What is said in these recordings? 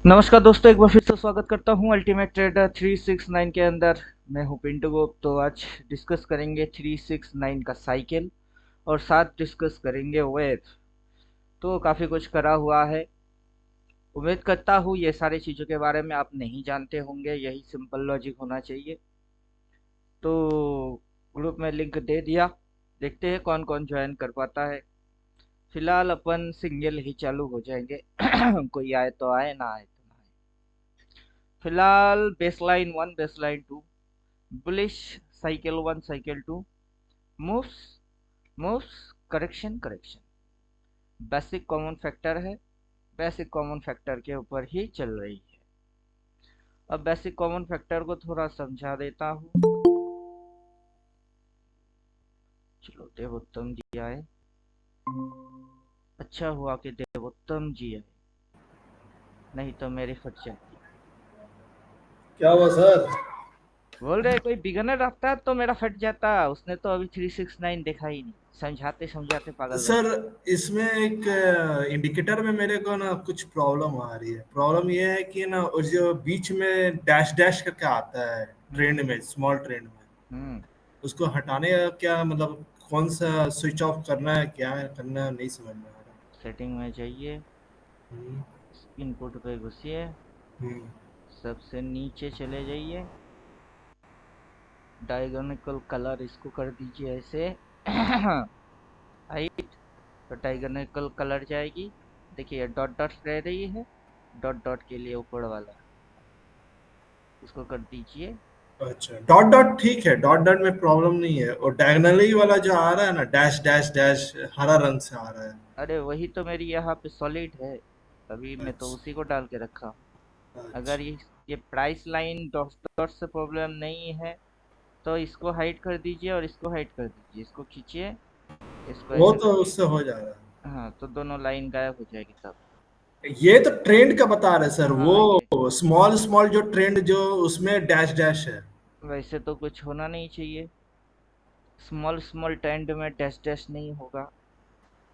नमस्कार दोस्तों, एक बार फिर से स्वागत करता हूँ अल्टीमेट ट्रेडर 369 के अंदर। मैं हूँ पिंटू गुप्त। तो आज डिस्कस करेंगे 369 का साइकिल और साथ डिस्कस करेंगे वेव। तो काफ़ी कुछ करा हुआ है। उम्मीद करता हूँ ये सारी चीज़ों के बारे में आप नहीं जानते होंगे, यही सिंपल लॉजिक होना चाहिए। तो ग्रुप में लिंक दे दिया, देखते हैं कौन कौन ज्वाइन कर पाता है। फिलहाल अपन सिंगल ही चालू हो जाएंगे। कोई आए तो आए, ना आए तो ना आए। फिलहाल baseline one, baseline two, bullish, cycle one, cycle two, moves, moves, correction, correction. Basic common factor है, बेसिक कॉमन फैक्टर के ऊपर ही चल रही है। अब बेसिक कॉमन फैक्टर को थोड़ा समझा देता हूँ। चलो, देवोत्तम जी आए। अच्छा हुआ कि देवोत्तम जी आए, नहीं तो मेरी फट जाती। क्या हुआ सर? बोल रहे कोई बिगनर रखता तो मेरा फट जाता, उसने तो अभी 369 देखा ही नहीं। समझाते समझाते पागल बन सर, गया। इसमें एक इंडिकेटर में मेरे को ना कुछ प्रॉब्लम आ रही है। प्रॉब्लम ये है कि ना उस जो बीच में डैश डैश करके आता है ट्रेंड हम्म। में, स्मॉल ट्रेंड में, हम्म। उसको हटाने का क्या मतलब, कौन सा स्विच ऑफ करना है, क्या करना है, नहीं समझ में आ रहा। सेटिंग में जाइए, हम्म। इनपुट पे घुसिए, हम्म। सबसे नीचे चले जाइए, डायगोनिकल कलर इसको कर दीजिए ऐसे। हाइट। तो डायगोनिकल कलर जाएगी। देखिए डॉट डॉट रह रही है, डॉट डॉट के लिए ऊपर वाला इसको कर दीजिए। अच्छा, डॉट डॉट ठीक है, डॉट डॉट में प्रॉब्लम नहीं है। और डायगनली वाला जो आ रहा है ना, डैश डैश डैश, हरा रंग से आ रहा है। अरे वही तो मेरी यहाँ पे सॉलिड है, अभी मैं तो अच्छा। उसी को डाल के रखा हूँ। अगर अच्छा, ये प्राइस लाइन डॉट डॉट से प्रॉब्लम नहीं है तो इसको हाइड कर दीजिए और इसको हाइड कर दीजिए, इसको खींचिए, इसको वो ऐसे तो करिए। उससे हो जा रहा है। हाँ, तो दोनों लाइन गायब हो जाएगी तब। ये तो ट्रेंड का बता रहे सर, हाँ ये, वो स्मॉल स्मॉल जो ट्रेंड जो उसमें डैश डैश है। वैसे तो कुछ होना नहीं चाहिए। स्मॉल स्मॉल ट्रेंड में डैश डैश नहीं होगा।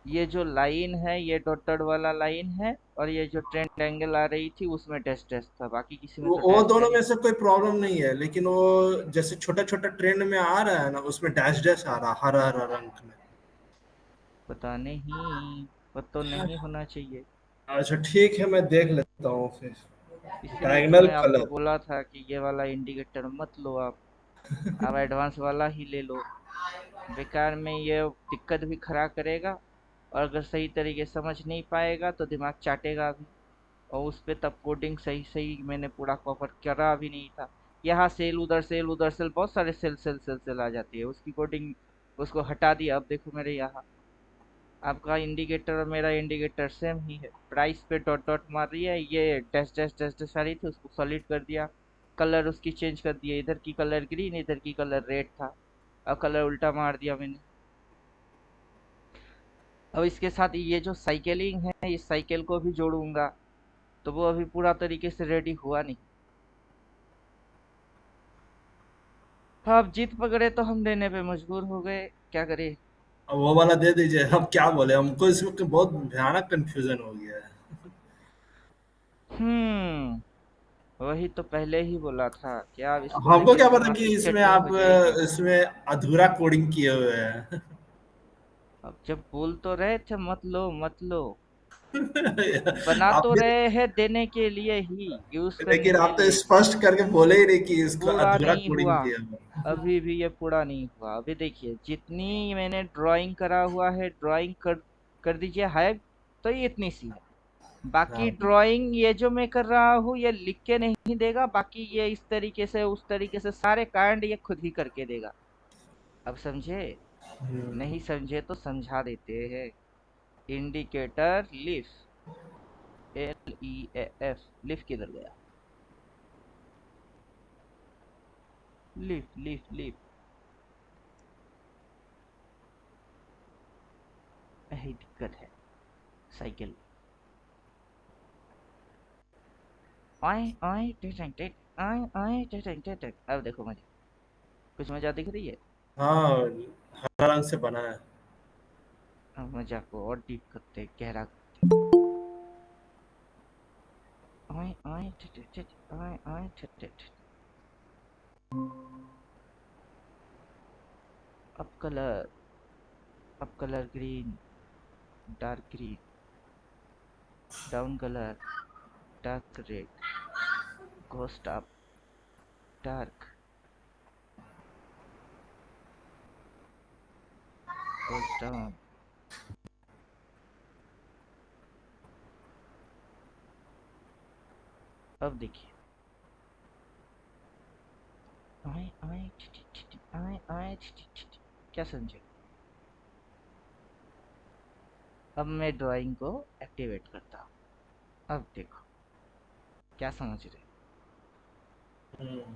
ये जो लाइन है ये डॉटेड वाला लाइन है, और ये जो ट्रेंड एंगल आ रही थी उसमें डैश डैश था, बाकी किसी में तो वो डैश है दोनों में नहीं। से कोई प्रॉब्लम नहीं है, लेकिन वो जैसे छोटा छोटा ट्रेंड में आ रहा है ना, उसमें डैश डैश आ रहा, हरा हरा रंग में। पता नहीं, पर तो नहीं होना चाहिए। अच्छा ठीक है, मैं देख लेता हूँ फिर। इसीलिए तो डायगनल मैं आपको कलर। बोला था कि ये वाला इंडिकेटर मत लो आप एडवांस वाला ही ले लो। बेकार में ये दिक्कत भी खड़ा करेगा, और अगर सही तरीके से समझ नहीं पाएगा तो दिमाग चाटेगा भी। और उस पे तब कोडिंग सही सही मैंने पूरा कवर करा भी नहीं था। यहाँ सेल, उधर सेल, उधर सेल, बहुत सारे सेल सेल सेल सेल आ जाती है उसकी कोडिंग, उसको हटा दिया। अब देखो मेरे यहाँ आपका इंडिकेटर और मेरा इंडिकेटर सेम ही है। प्राइस पे डॉट डॉट मार रही है, ये डैश डैश डैश डैश आ रही थी, उसको सॉलिड कर दिया। कलर उसकी चेंज कर दिया, इधर की कलर ग्रीन, इधर की कलर रेड था। अब कलर उल्टा मार दिया मैंने। अब इसके साथ ये जो साइकिलिंग है, इस साइकिल को भी जोड़ूंगा, तो वो अभी पूरा तरीके से रेडी हुआ नहीं। हाँ, अब जीत पकड़े तो हम देने पे मजबूर हो गए, क्या करें। अब वो वाला दे दीजिए, हम क्या बोले, हमको इसमें बहुत भयानक कंफ्यूजन हो गया है। वही तो पहले ही बोला था कि आप इसको हमको लेके क्या पता दिमाग कि की इसमें चटनी आप हो जाएगी। इसमें अधूरा कोडिंग किए हुए हैं। अब जब बोल तो रहे थे मत लो मत लो, बना आप तो भी, रहे हैं देने के लिए ही, यूज करने लेकिन के आप तो लिए ही। स्पष्ट करके बोले ही नहीं कि इसको पूरा अधूरा नहीं कोडिंग हुआ, किया हुआ। अभी भी ये पूरा नहीं हुआ। अभी देखिए जितनी मैंने ड्राइंग करा हुआ है, ड्राइंग कर दीजिए हाइप, तो ये इतनी सी है। बाकी हाँ। ड्राइंग ये जो मैं कर रहा हूँ ये लिख के नहीं देगा, बाकी ये इस तरीके से उस तरीके से सारे कांड ये खुद ही करके देगा। अब समझे? हम्म। नहीं समझे तो समझा देते हैं। इंडिकेटर लिफ, LEAF, लिफ किधर गया? लिफ लिफ लिफ, यही दिक्कत है साइकिल। आए आए टेटंग टेट, आए आए टेटंग टेटंग। अब देखो मजा, कुछ मजा दिख रही है। हाँ, हरा रंग से बना है। अब मजा को और डीप करते, गहरा करते। आए आए टिट टिट आए आए टिट टिट। अब colour green, dark green, down colour, dark red, goes up, dark, goes down. अब देखिए, आए आए टिट टिट आए आए टिट टिट। क्या समझे? अब मैं ड्राइंग को एक्टिवेट करता हूँ। अब देखो, क्या समझ रहे? हम्म।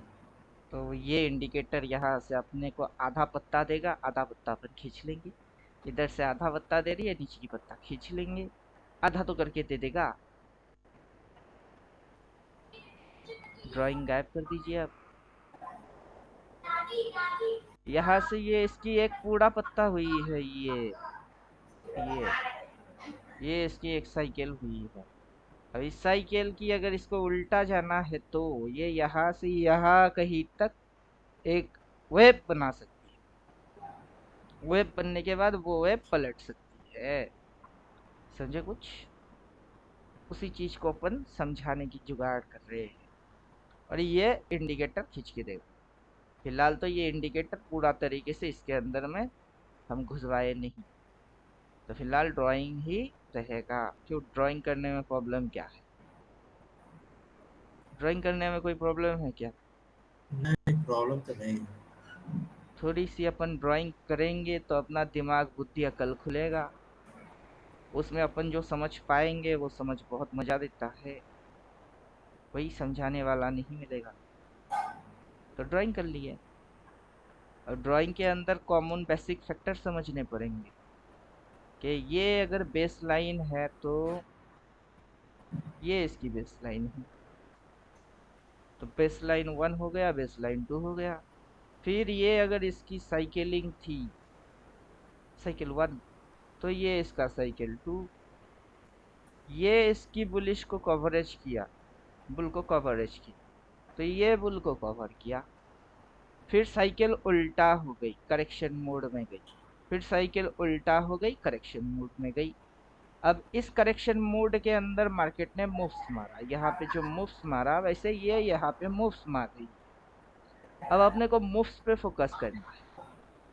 तो ये इंडिकेटर यहाँ से अपने को आधा पत्ता देगा, आधा पत्ता अपन खींच लेंगे। इधर से आधा पत्ता दे रही है, नीचे की पत्ता खींच लेंगे। आधा तो करके दे देगा। ड्राइंग गायब कर दीजिए आप। यहाँ से ये इसकी एक पूरा पत्ता हुई है, ये ये इसकी एक साइकिल हुई है। अब इस साइकिल की अगर इसको उल्टा जाना है तो ये यहाँ से यहाँ कहीं तक एक वेब बना सकती है। वेब बनने के बाद वो वेब पलट सकती है। समझे कुछ? उसी चीज को अपन समझाने की जुगाड़ कर रहे हैं। और ये इंडिकेटर खींच के देगा। फिलहाल तो ये इंडिकेटर पूरा तरीके से इसके अंदर में हम घुसवाए नहीं, तो फिलहाल ड्राइंग ही रहेगा। क्यों? ड्राइंग करने में प्रॉब्लम क्या है? ड्राइंग करने में कोई प्रॉब्लम है क्या? नहीं, प्रॉब्लम तो नहीं है। थोड़ी सी अपन ड्राइंग करेंगे तो अपना दिमाग बुद्धि अकल खुलेगा। उसमें अपन जो समझ पाएंगे वो समझ बहुत मजा देता है। वही समझाने वाला नहीं मिलेगा। तो ड्राइंग कर लिए। और ड्राइंग के अंदर कॉमन बेसिक फैक्टर समझने पड़ेंगे कि ये अगर बेस लाइन है तो ये इसकी बेस लाइन है। तो बेस लाइन 1 हो गया, बेस लाइन 2 हो गया। फिर ये अगर इसकी साइकिलिंग थी, साइकिल 1, तो ये इसका साइकिल 2। ये इसकी बुलिश को कवरेज किया, बुल को कवरेज किया, तो ये बुल को कवर किया। फिर साइकिल उल्टा हो गई, करेक्शन मोड में गई। फिर साइकिल उल्टा हो गई, करेक्शन मोड में गई। अब इस करेक्शन मोड के अंदर मार्केट ने मूव्स मारा। यहाँ पे जो मूव्स मारा, वैसे ये यहाँ पे मूव्स मार रही है। अब अपने को मूव्स पे फोकस करना है।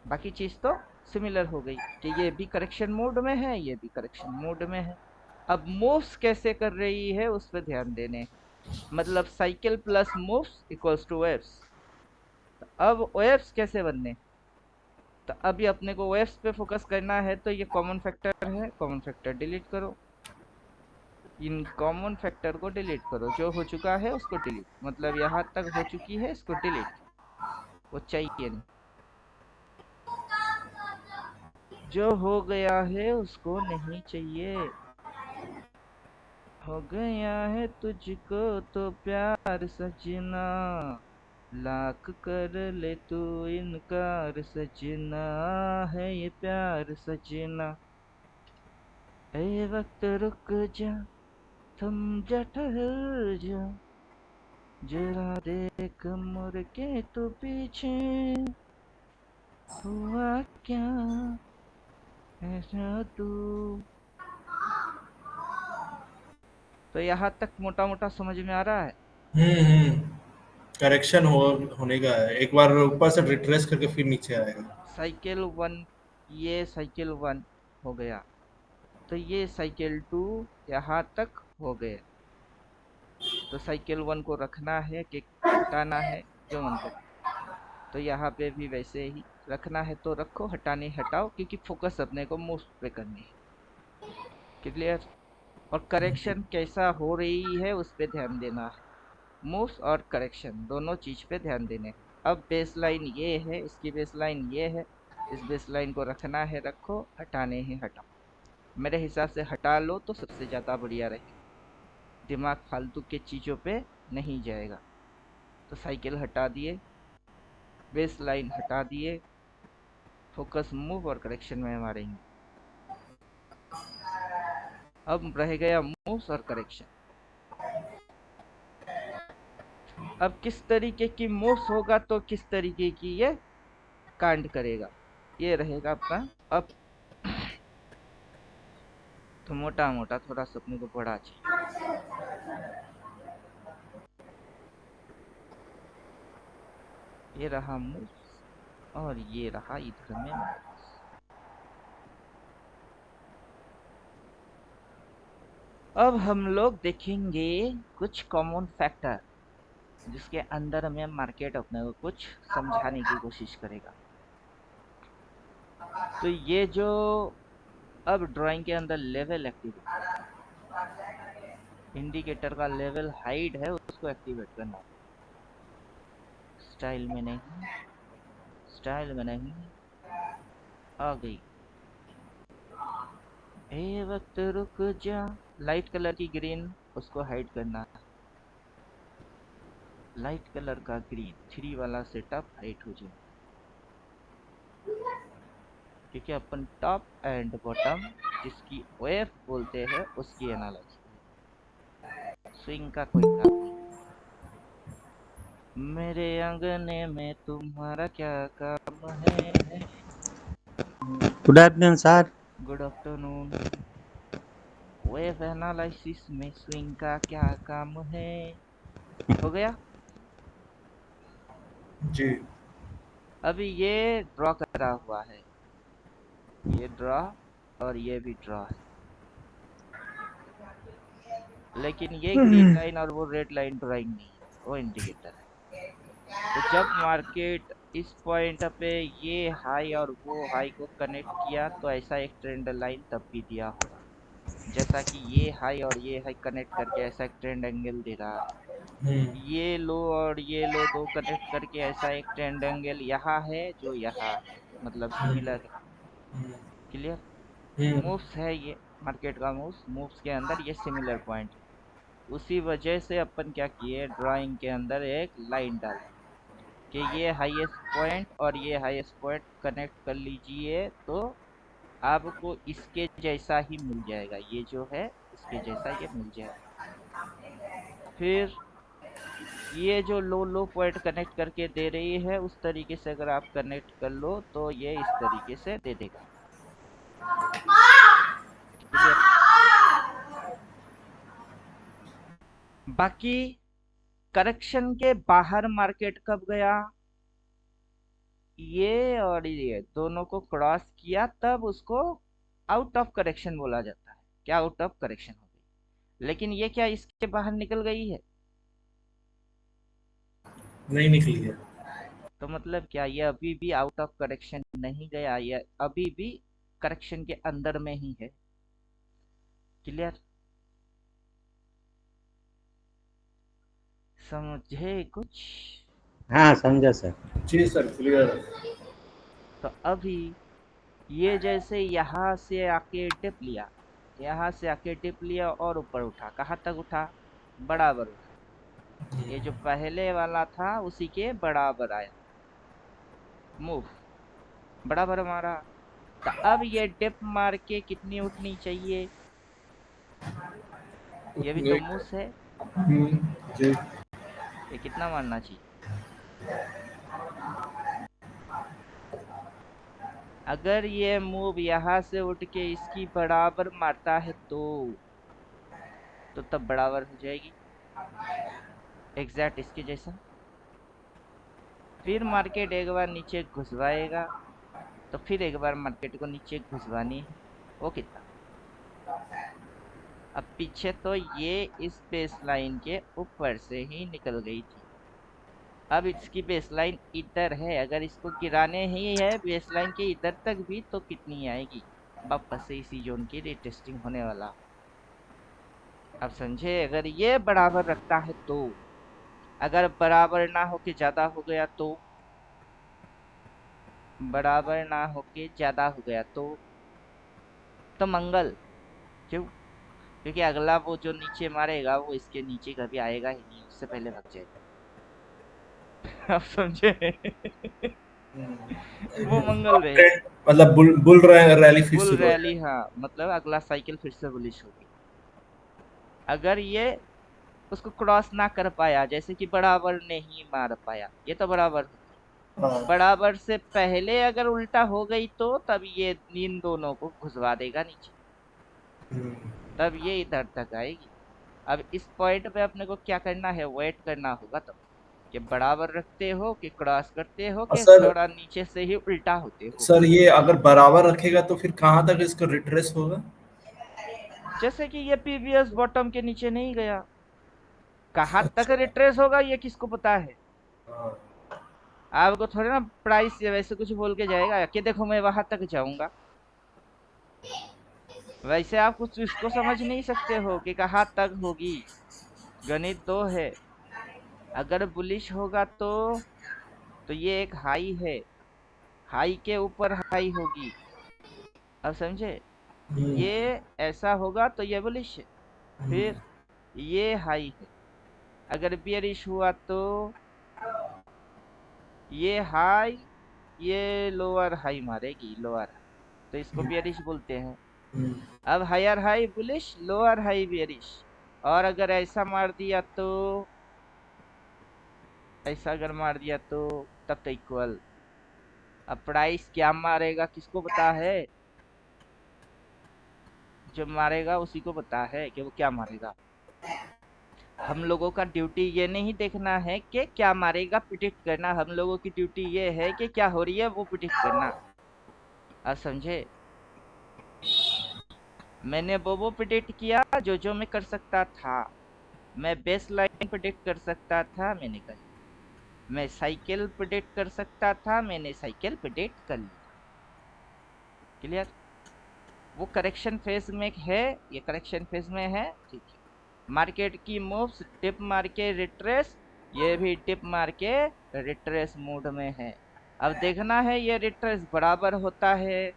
बाकी चीज तो सिमिलर हो गई कि ये भी करेक्शन मोड में है, ये भी करेक्शन मोड में है। अब मूव्स कैसे कर रही है उस पर ध्यान देने हैं। मतलब cycle plus moves equals two waves. अब वेव्स कैसे बनने? तो अभी अपने को वेव्स पे फोकस करना है, तो ये कॉमन फैक्टर है, कॉमन फैक्टर डिलीट करो। इन कॉमन फैक्टर को डिलीट करो। जो हो चुका है उसको डिलीट, मतलब यहाँ तक हो चुकी है इसको डिलीट। वो चाहिए नहीं। जो हो गया है उसको नहीं चाहिए। हो गया है तुझको तो प्यार सजना, लाख कर ले तू इनकार सजना, है ये प्यार सजना। ए वक्त रुक जा, थम जा, ठहर जा, जरा देख मुड़ के तू पीछे, हुआ क्या ऐसा तू। तो यहाँ तक मोटा मोटा समझ में आ रहा है? हम्म। करेक्शन होने का है, एक बार ऊपर से रिट्रेस करके फिर नीचे आएगा। साइकिल 1, ये साइकिल 1 हो गया, तो ये साइकिल 2 यहाँ तक हो गए। तो साइकिल 1 को रखना है कि हटाना है, जो मन करे। तो यहाँ पे भी वैसे ही रखना है तो रखो, हटाने हटाओ, क्योंकि फोकस अपने को मूव पे करनी है। क्लियर? और करेक्शन कैसा हो रही है उस पे ध्यान देना है। मूव्स और करेक्शन दोनों चीज पे ध्यान देने हैं। अब बेस लाइन ये है, इसकी बेस लाइन ये है। इस बेस लाइन को रखना है रखो, हटाने हैं हटाओ। मेरे हिसाब से हटा लो तो सबसे ज्यादा बढ़िया रहेगा। दिमाग फालतू के चीजों पे नहीं जाएगा। तो साइकिल हटा दिए, बेस लाइन हटा दिए, फोकस मूव और करेक्शन में मारेंगे। अब रह गया मूव्स और करेक्शन। अब किस तरीके की मूव्स होगा तो किस तरीके की ये कांड करेगा, ये रहेगा अपना। अब तो मोटा मोटा थोड़ा सा अपने को पढ़ा चाहिए। ये रहा मूव्स और ये रहा इधर में मूव्स। अब हम लोग देखेंगे कुछ कॉमन फैक्टर जिसके अंदर में मार्केट अपने को कुछ समझाने की कोशिश करेगा। तो ये जो अब ड्राइंग के अंदर लेवल एक्टिवेट करना, इंडिकेटर का लेवल हाइट है उसको एक्टिवेट करना। स्टाइल में नहीं, स्टाइल में नहीं, आ गई। ए वक्त रुक जा, लाइट कलर की ग्रीन उसको हाइड करना। लाइट कलर का ग्रीन 3 वाला सेटअप हाइड हो जाए, क्योंकि अपन टॉप एंड बॉटम जिसकी वेव बोलते हैं उसकी एनालिसिस, स्विंग का कोई काम नहीं। मेरे अंगने में तुम्हारा क्या काम है। Good afternoon sir. Good afternoon. Wave analysis में स्विंग का क्या काम है। हो गया। जी। अभी ये ड्रॉ करा हुआ है, ये ड्रॉ और ये भी ड्रॉ है, लेकिन ये ग्रीन लाइन और वो रेड लाइन ड्राइंग नहीं है, वो इंडिकेटर है। तो जब मार्केट इस पॉइंट पे ये हाई और वो हाई को कनेक्ट किया तो ऐसा एक ट्रेंड लाइन तब भी दिया होगा, जैसा कि ये हाई और ये हाई कनेक्ट करके ऐसा एक ट्रेंड एंगल दे रहा है। ये लो और ये लो दो कनेक्ट करके ऐसा एक ट्रेंड एंगल यहाँ है जो यहाँ है, मतलब सिमिलर है। क्लियर। मूव्स है ये मार्केट का, मूव्स, मूव्स के अंदर ये सिमिलर पॉइंट है। उसी वजह से अपन क्या किए, ड्राइंग के अंदर एक लाइन डाले कि ये हाईएस्ट पॉइंट और ये हाईएस्ट पॉइंट कनेक्ट कर लीजिए तो आपको इसके जैसा ही मिल जाएगा, ये जो है इसके जैसा ये मिल जाएगा। फिर ये जो लो लो पॉइंट कनेक्ट करके दे रही है उस तरीके से अगर आप कनेक्ट कर लो तो ये इस तरीके से दे देगा। क्लियर। बाकी करेक्शन के बाहर मार्केट कब गया, ये और ये दोनों को क्रॉस किया तब उसको आउट ऑफ करेक्शन बोला जाता है। क्या आउट ऑफ करेक्शन हो गई, लेकिन ये क्या इसके बाहर निकल गई है, नहीं निकली है। तो मतलब क्या ये अभी भी आउट ऑफ करेक्शन नहीं गया, ये अभी भी करेक्शन के अंदर में ही है। क्लियर। समझे कुछ। हाँ समझा सर। जी सर क्लियर है। तो अभी ये जैसे यहाँ से आके टिप लिया, यहाँ से आके टिप लिया और ऊपर उठा, कहाँ तक उठा, बराबर उठा। ये जो पहले वाला था उसी के बराबर आया, मूव बराबर मारा। तो अब ये डिप मार के कितनी उठनी चाहिए, ये भी तो मूव है, जी। ये कितना मारना चाहिए। अगर ये मूव यहाँ से उठ के इसकी बराबर मारता है तो तब बराबर हो जाएगी, एग्जैक्ट इसके जैसा। फिर मार्केट एक बार नीचे घुसवाएगा तो फिर एक बार मार्केट को नीचे घुसवानी है, वो कितना। अब पीछे तो ये इस बेस लाइन के ऊपर से ही निकल गई थी, अब इसकी बेसलाइन इधर है, अगर इसको गिराने ही है बेसलाइन के इधर तक भी तो कितनी आएगी, वापस से इसी जोन की रीटेस्टिंग होने वाला। अब समझे, अगर ये बराबर रखता है तो, अगर बराबर ना होके ज्यादा हो गया तो, बराबर ना होके ज्यादा हो गया तो मंगल। क्यों, क्योंकि अगला वो जो नीचे मारेगा वो इसके नीचे कभी आएगा ही नहीं, उससे पहले भाग जाएगा। आप समझे। वो मंगल रहेगा। मतलब बुल रैली फिर बुल शुरू हो रैली, जाएगी। हाँ, मतलब अगला साइकिल फिर से बुलिश होगी। अगर ये उसको क्रॉस ना कर पाया, जैसे कि बराबर नहीं मार पाया, ये तो बराबर होती। हाँ। बराबर से पहले अगर उल्टा हो गई तो तब ये इन दोनों को घुसवा देगा नीचे, हम्म, तब ये इधर तक आएगी। अब इस पॉइंट पे अपने को क्या करना है, वेट करना होगा तब कि बराबर रखते हो कि क्रॉस करते हो और कि सर थोड़ा नीचे से ही उल्टा होते हो। सर ये अगर बराबर रखेगा तो फिर कहाँ तक इसका रिट्रेस होगा? जैसे कि ये पीवीएस बॉटम के नीचे नहीं गया, कहाँ तक अच्छा। रिट्रेस होगा ये किसको पता है। हाँ। आपको थोड़ी ना प्राइस से वैसे कुछ बोल के जाएगा कि देखो मैं वहां तक जाऊंगा, वैसे आप कुछ इसको समझ नहीं सकते हो कि कहाँ तक होगी। गणित दो है, अगर बुलिश होगा तो ये एक हाई है, हाई के ऊपर हाई होगी, अब समझे। हम्म, ये ऐसा होगा तो ये बुलिश है, हम्म, फिर ये हाई है। अगर बियरिश हुआ तो ये हाई, ये लोअर हाई मारेगी, लोअर हाई, तो इसको बियरिश बोलते हैं। हम्म, अब higher high bullish, lower high bearish. और अगर ऐसा मार दिया तो, ऐसा अगर मार दिया तो तब तो इक्वल। अब प्राइस क्या मारेगा किसको पता है, जो मारेगा उसी को पता है कि वो क्या मारेगा। हम लोगों का ड्यूटी ये नहीं देखना है कि क्या मारेगा प्रिडिक्ट करना, हम लोगों की ड्यूटी ये है कि क्या हो रही है वो प्रिडिक्ट करना, आप समझे। मैंने वो प्रिडिक्ट किया जो मैं कर सकता था। मैं बेस लाइन प्रिडिक्ट कर सकता था, मैंने कर लिया। मैं साइकिल प्रिडिक्ट कर सकता था, मैंने साइकिल प्रिडिक्ट कर लिया। क्लियर। वो करेक्शन फेज में है, ये करेक्शन फेज में है, ठीक है। मार्केट की मूव्स टिप मार के रिट्रेस, ये भी टिप मार के रिट्रेस मूड में है। अब देखना है ये रिट्रेस बराबर होता है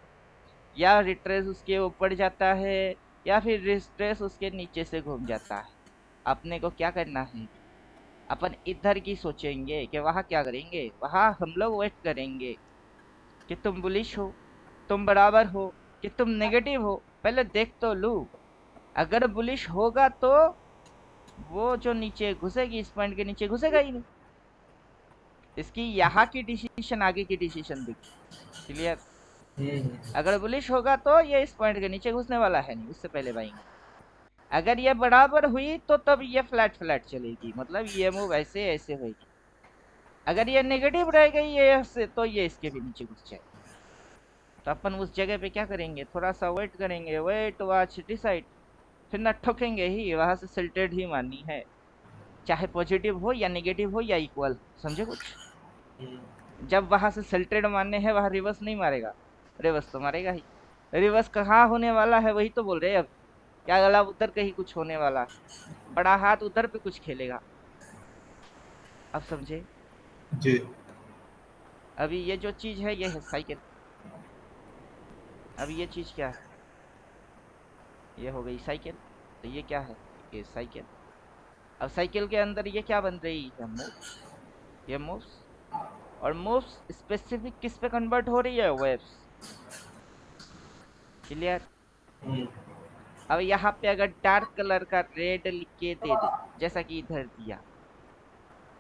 या रिट्रेस उसके ऊपर जाता है या फिर रिट्रेस उसके नीचे से घूम जाता है। अपने को क्या करना है, अपन इधर की सोचेंगे कि वहां क्या करेंगे, वहां हम लोग वेट करेंगे कि तुम बुलिश हो, तुम बराबर हो, कि तुम नेगेटिव हो, पहले देख तो लू। अगर बुलिश होगा तो वो जो नीचे घुसेगी, इस पॉइंट के नीचे घुसेगा ही नहीं, इसकी यहाँ की डिसीजन आगे की डिसीजन देखी। क्लियर। हम्म, अगर बुलिश होगा तो ये इस पॉइंट के नीचे घुसने वाला है नहीं, उससे पहले बाइंग। अगर ये बराबर हुई तो तब ये फ्लैट फ्लैट चलेगी, मतलब ये मूव ऐसे ऐसे होगी। अगर ये नेगेटिव रह गई ये ऐसे, तो ये इसके भी नीचे घुस जाएगी। तो अपन उस जगह पे क्या करेंगे, थोड़ा सा वेट करेंगे, वेट वॉच डिसाइड, फिर ना ठोकेंगे ही, वहां से सिल्टेड ही माननी है, चाहे पॉजिटिव हो या नेगेटिव हो या इक्वल, समझे कुछ। जब वहां से सिल्टेड मानने हैं वहां रिवर्स नहीं मारेगा, रिवर्स तो मारेगा ही। रिवर्स कहाँ होने वाला है वही तो बोल रहे हैं अब, क्या गला उधर कहीं कुछ होने वाला है, बड़ा हाथ उधर पे कुछ खेलेगा, अब समझे। जी। अभी ये जो चीज है ये है साइकिल। अभी ये चीज क्या है, ये हो गई साइकिल, तो ये क्या है, ये साइकिल। अब साइकिल के अंदर ये क्या बन रही है, मूव्स, ये मूव्स। और मूव्स स्पेसिफिक किस पे कन्वर्ट हो रही है, वेव्स। क्लियर। हम्म, अब यहाँ पे अगर डार्क कलर का रेड लिख के दे दे, जैसा कि इधर दिया,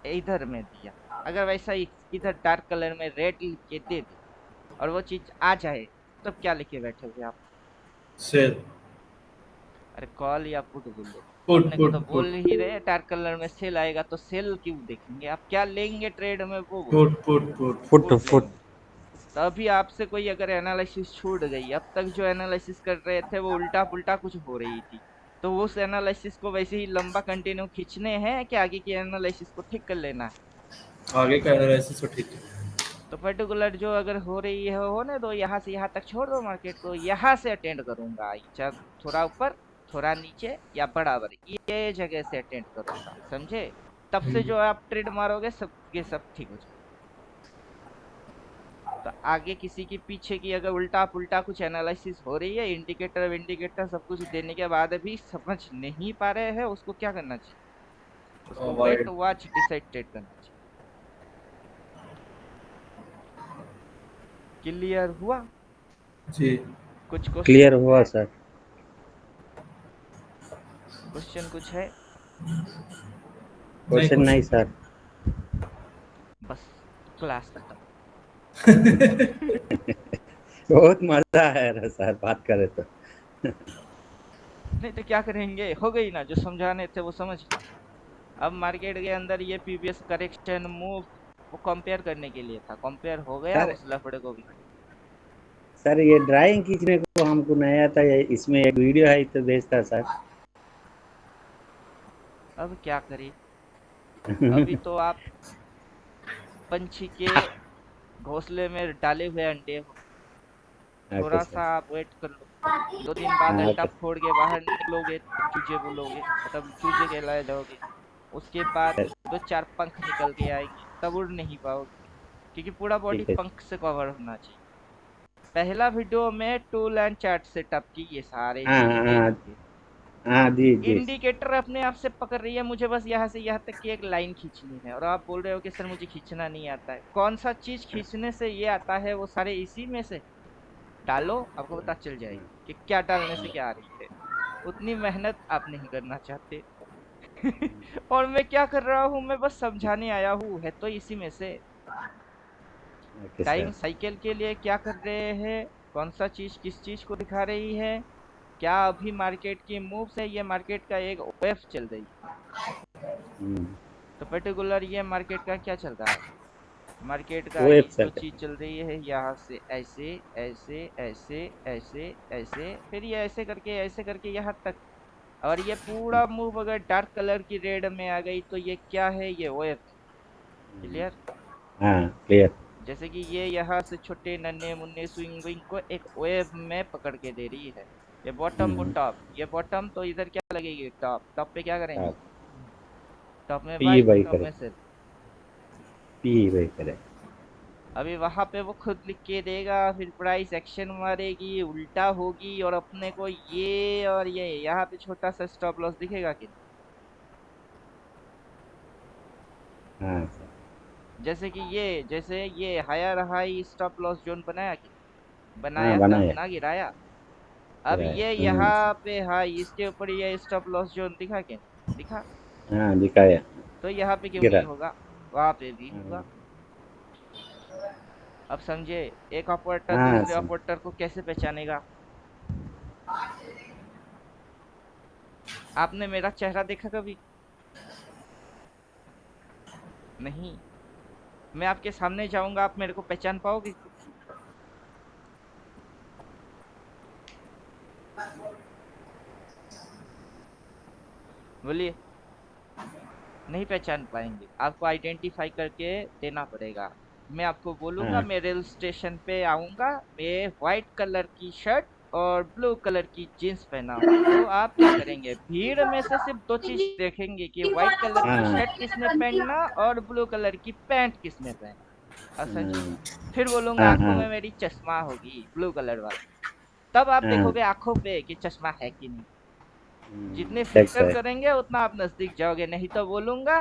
इधर में दिया, अगर वैसा ही इधर डार्क कलर में रेड लिख के दे दे और वो चीज आ जाए, तब क्या लिखे बैठे हुए आप। सेल। अरे कॉल या पुट बोलो, पुट अपने को पुट तो बोल पुट ही रहे डार्क कलर में सेल आएगा, तो सेल क्यों देखेंगे, आप क्या लेंगे ट्रेड में वो बोलो। Put put put foot put foot. लेंगे। तो अभी आपसे कोई अगर एनालिसिस छूट गई, अब तक जो एनालिसिस कर रहे थे वो उल्टा पुल्टा कुछ हो रही थी, तो उस एनालिसिस को वैसे ही लंबा कंटिन्यू खींचने हैं कि आगे की एनालिसिस को ठीक कर लेना है। आगे का एनालिसिस तो ठीक है। तो पर्टिकुलर जो अगर हो रही है होने दो, यहाँ से यहाँ तक छोड़ दो मार्केट को, यहाँ से अटेंड करूंगा, चाहे थोड़ा ऊपर थोड़ा नीचे या बराबर, ये जगह से अटेंड करूंगा, समझे। तब से हम्म, जो आप ट्रेड मारोगे सब के सब ठीक हो जाए। तो आगे किसी की पीछे की अगर उल्टा पुल्टा कुछ एनालिसिस हो रही है, इंडिकेटर विंडिकेटर सब कुछ देने के बाद भी समझ नहीं पा रहे हैं, उसको क्या करना चाहिए, उसको wait avoid. Watch decide trade करना चाहिए। क्लियर हुआ, जी। कुछ क्लियर क्वेश्चन हुआ है, सर। क्वेश्चन कुछ है। क्वेश्चन नहीं सर। बस क्लास खत्म। बहुत मजा आया रहा सर बात करे तो। नहीं तो क्या करेंगे, हो गई ना, जो समझाने थे वो समझ गए। अब मार्केट के अंदर ये पीवीएस करेक्शन मूव वो कंपेयर करने के लिए था, कंपेयर हो गया सर उस लफड़े को भी। सर ये ड्राइंग खींचने को हमको नहीं आता, ये इसमें एक वीडियो है तो भेजता सर। अब क्या करें, अभी तो आप पंछी के घोंसले में डाले हुए अंडे हो, ओके थोड़ा सर। सा आप वेट कर लो। 2 दिन बाद हाँ अंडा ओके फोड़ के बाहर निकलोगे तब चूजे बोलोगे, तब चूजे कहलाए जाओगे। उसके बाद सर। 2-4 पंख निकल के आएंगे, तब उड़ नहीं पाओगे, क्योंकि पूरा बॉडी ठीक है। पंख से कवर होना चाहिए। पहला वीडियो में टूल एंड चार्ट सेटअप की ये सारे हाँ चीज हाँ दे हाँ दिए। हाँ जी जी। इंडिकेटर अपने आप से पकड़ रही है, मुझे बस यहाँ से यहाँ तक की एक लाइन खींचनी है, और आप बोल रहे हो कि सर मुझे खींचना नहीं आता है। कौन सा चीज खींचने से ये आता है, वो सारे इसी में से डालो, आपको पता चल जाएगी कि क्या डालने से क्या आ रही है। उतनी मेहनत आप नहीं करना चाहते। और मैं क्या कर रहा हूँ, मैं बस समझाने आया हूँ, है तो इसी में से। Okay time sir. साइकिल के लिए क्या कर रहे हैं, कौन सा चीज किस चीज को दिखा रही है, क्या अभी मार्केट की मूव्स है, ये मार्केट का एक वेव चल रही है। हम्म, तो पर्टिकुलर ये मार्केट का क्या चल रहा है, मार्केट का वो ये एक जो सर। चीज चल रही है, यहाँ से ऐसे ऐसे ऐसे ऐसे ऐसे, फिर ये ऐसे करके यहाँ तक। और ये पूरा मूव अगर डार्क कलर की रेड में आ गई तो ये क्या है, ये वेव है। क्लियर। हाँ क्लियर। जैसे कि ये यहाँ से छोटे नन्हे मुन्ने स्विंग विंग को एक वेव में पकड़ के दे रही है। ये बॉटम को टॉप, ये बॉटम तो इधर क्या लगेगी, टॉप। टॉप पे क्या करेंगे, आप टॉप में पी बाई, बाई टॉप करे। में सेल। पी बाई करे। अभी वहां पे वो खुद लिख के देगा, फिर प्राइस एक्शन मारेगी, उल्टा होगी, और अपने को ये और ये यहाँ पे छोटा सा स्टॉप लॉस दिखेगा कि नहीं। हाँ सर। जैसे ये higher high stop loss zone बनाया कि नहीं? हाँ बनाया तब बनाया। ना गिराया। अब किराया ये यहाँ पे हाई, इसके ऊपर ये स्टॉप लॉस जोन दिखा कि नहीं दिखा। हाँ दिखाया। तो यहाँ पे क्यों गिरा। नहीं होगा, वहां पे भी हाँ होगा। अब समझे, एक ऑपरेटर हाँ दूसरे सर। ऑपरेटर को कैसे पहचानेगा। आपने मेरा चेहरा देखा कभी, नहीं। मैं आपके सामने जाऊंगा, आप मेरे को पहचान पाओगे, बोलिए। नहीं पहचान पाएंगे, आपको आइडेंटिफाई करके देना पड़ेगा। मैं आपको बोलूंगा, हाँ मैं रेल स्टेशन पे आऊंगा, मैं व्हाइट कलर की शर्ट और ब्लू कलर की जीन्स पहना हूँ, तो आप क्या करेंगे, भीड़ में से सिर्फ 2 चीज देखेंगे कि व्हाइट कलर की हाँ शर्ट किसने पहनना और ब्लू कलर की पैंट किसने पहना। और समझे, फिर बोलूंगा हाँ आंखों हाँ में मेरी चश्मा होगी ब्लू कलर वाली, तब आप हाँ। देखोगे आंखों पे कि चश्मा है कि नहीं। जितने ठीक फिल्टर सर। करेंगे उतना आप नजदीक जाओगे, नहीं तो बोलूंगा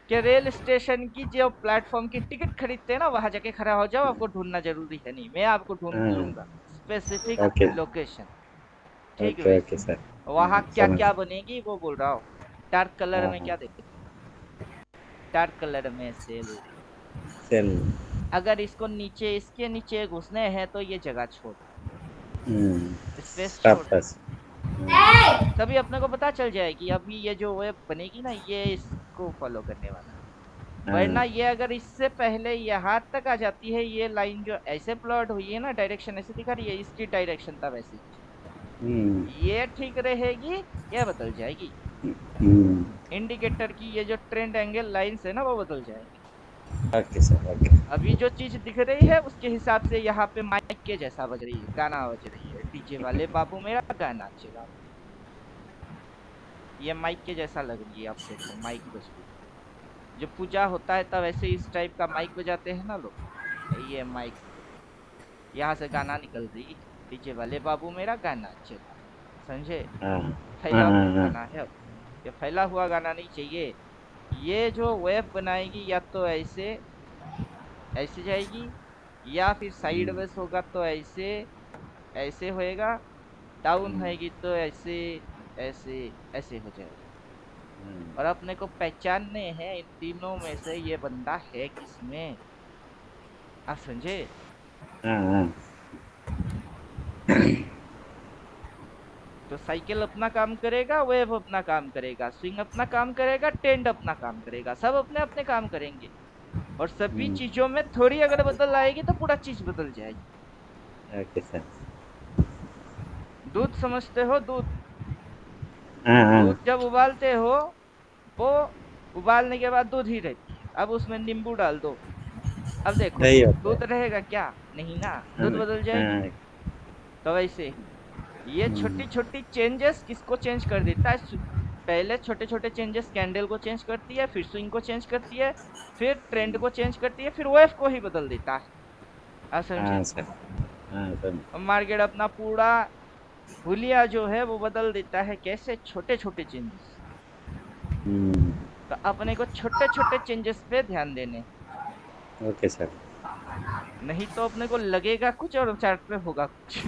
कि रेल स्टेशन की जो प्लेटफॉर्म की टिकट खरीदते हैं ना, वहां जाके खड़ा हो जाओ, आपको ढूंढना जरूरी है नहीं, मैं आपको ढूंढ हाँ लूंगा स्पेसिफिक ओके। लोकेशन। ठीक ओके ओके वैसे सर। वहां क्या समझ। क्या बनेगी वो बोल रहा हूँ। डार्क कलर हाँ में हाँ। क्या देखेंगे, डार्क कलर में सेल। सेल। अगर इसको नीचे, इसके नीचे घुसने हैं तो ये जगह छोड़, स्पेस स्टॉप छोड़। बस। तभी अपने को पता चल जाएगी अभी ये जो वेब बनेगी ना, ये इसको फॉलो करने वाला है। वरना हाँ। ये अगर इससे पहले यहाँ तक आ जाती है, ये लाइन जो ऐसे प्लॉट हुई है ना, डायरेक्शन ऐसे दिखा रही है, इसकी डायरेक्शन तब ऐसी हम्म ये ठीक रहेगी, ये बदल जाएगी। हम्म। इंडिकेटर की ये जो ट्रेंड एंगल लाइंस है ना, वो बदल जाएंगे। Okay sir okay. अभी जो चीज दिख रही है उसके हिसाब से यहाँ पे माइक के जैसा बज रही है, गाना बज रही है, डीजे वाले बाबू मेरा गाना चला। ये माइक के जैसा लग रही है, आप देखो माइक बज रही है। जब पूजा होता है तब ऐसे इस टाइप का माइक बजाते हैं ना लोग, ये माइक, यहाँ से गाना निकल रही है, डीजे वाले बाबू मेरा गाना चला। समझे, हाँ हाँ फैला हाँ हुआ हाँ। गाना है अब। ये फैला हुआ गाना नहीं चाहिए। ये जो वेव बनाएगी, या तो ऐसे ऐसे जाएगी, या फिर साइड वेज होगा तो ऐसे ऐसे होएगा, डाउन होएगी तो ऐसे ऐसे ऐसे हो जाएगा। और अपने को पहचानने हैं इन तीनों में से ये बंदा है किसमें। आप समझे? हाँ हाँ तो साइकिल अपना काम करेगा, वेव अपना काम करेगा, स्विंग अपना काम करेगा, टेंट अपना काम करेगा, सब अपने अपने काम करेंगे। और सभी हम्म, चीजों में थोड़ी अगर बदल आएगी तो पूरा चीज बदल जाएगी। Okay sir. दूध समझते हो? दूध, हाँ हाँ दूध जब उबालते हो, वो उबालने के बाद दूध ही रहती है। अब उसमें नींबू डाल दो, अब देखो सही दूध होता है। दूध रहेगा क्या? नहीं ना, हाँ दूध बदल जाएगी। हाँ तो वैसे ही ये हम्म, छोटी छोटी चेंजेस किसको चेंज कर देता है? पहले छोटे छोटे चेंजेस कैंडल को चेंज करती है, फिर स्विंग को चेंज करती है, फिर ट्रेंड को चेंज करती है, फिर वेव को ही बदल देता है। आप समझे? हाँ सर। हाँ सर। और मार्केट अपना पूरा हुलिया जो है वो बदल देता है। कैसे? छोटे छोटे चेंजेस। हम्म, तो अपने को छोटे छोटे चेंजेस पे ध्यान देने, ओके सर। नहीं तो अपने को लगेगा कुछ और चार्ट पे होगा कुछ।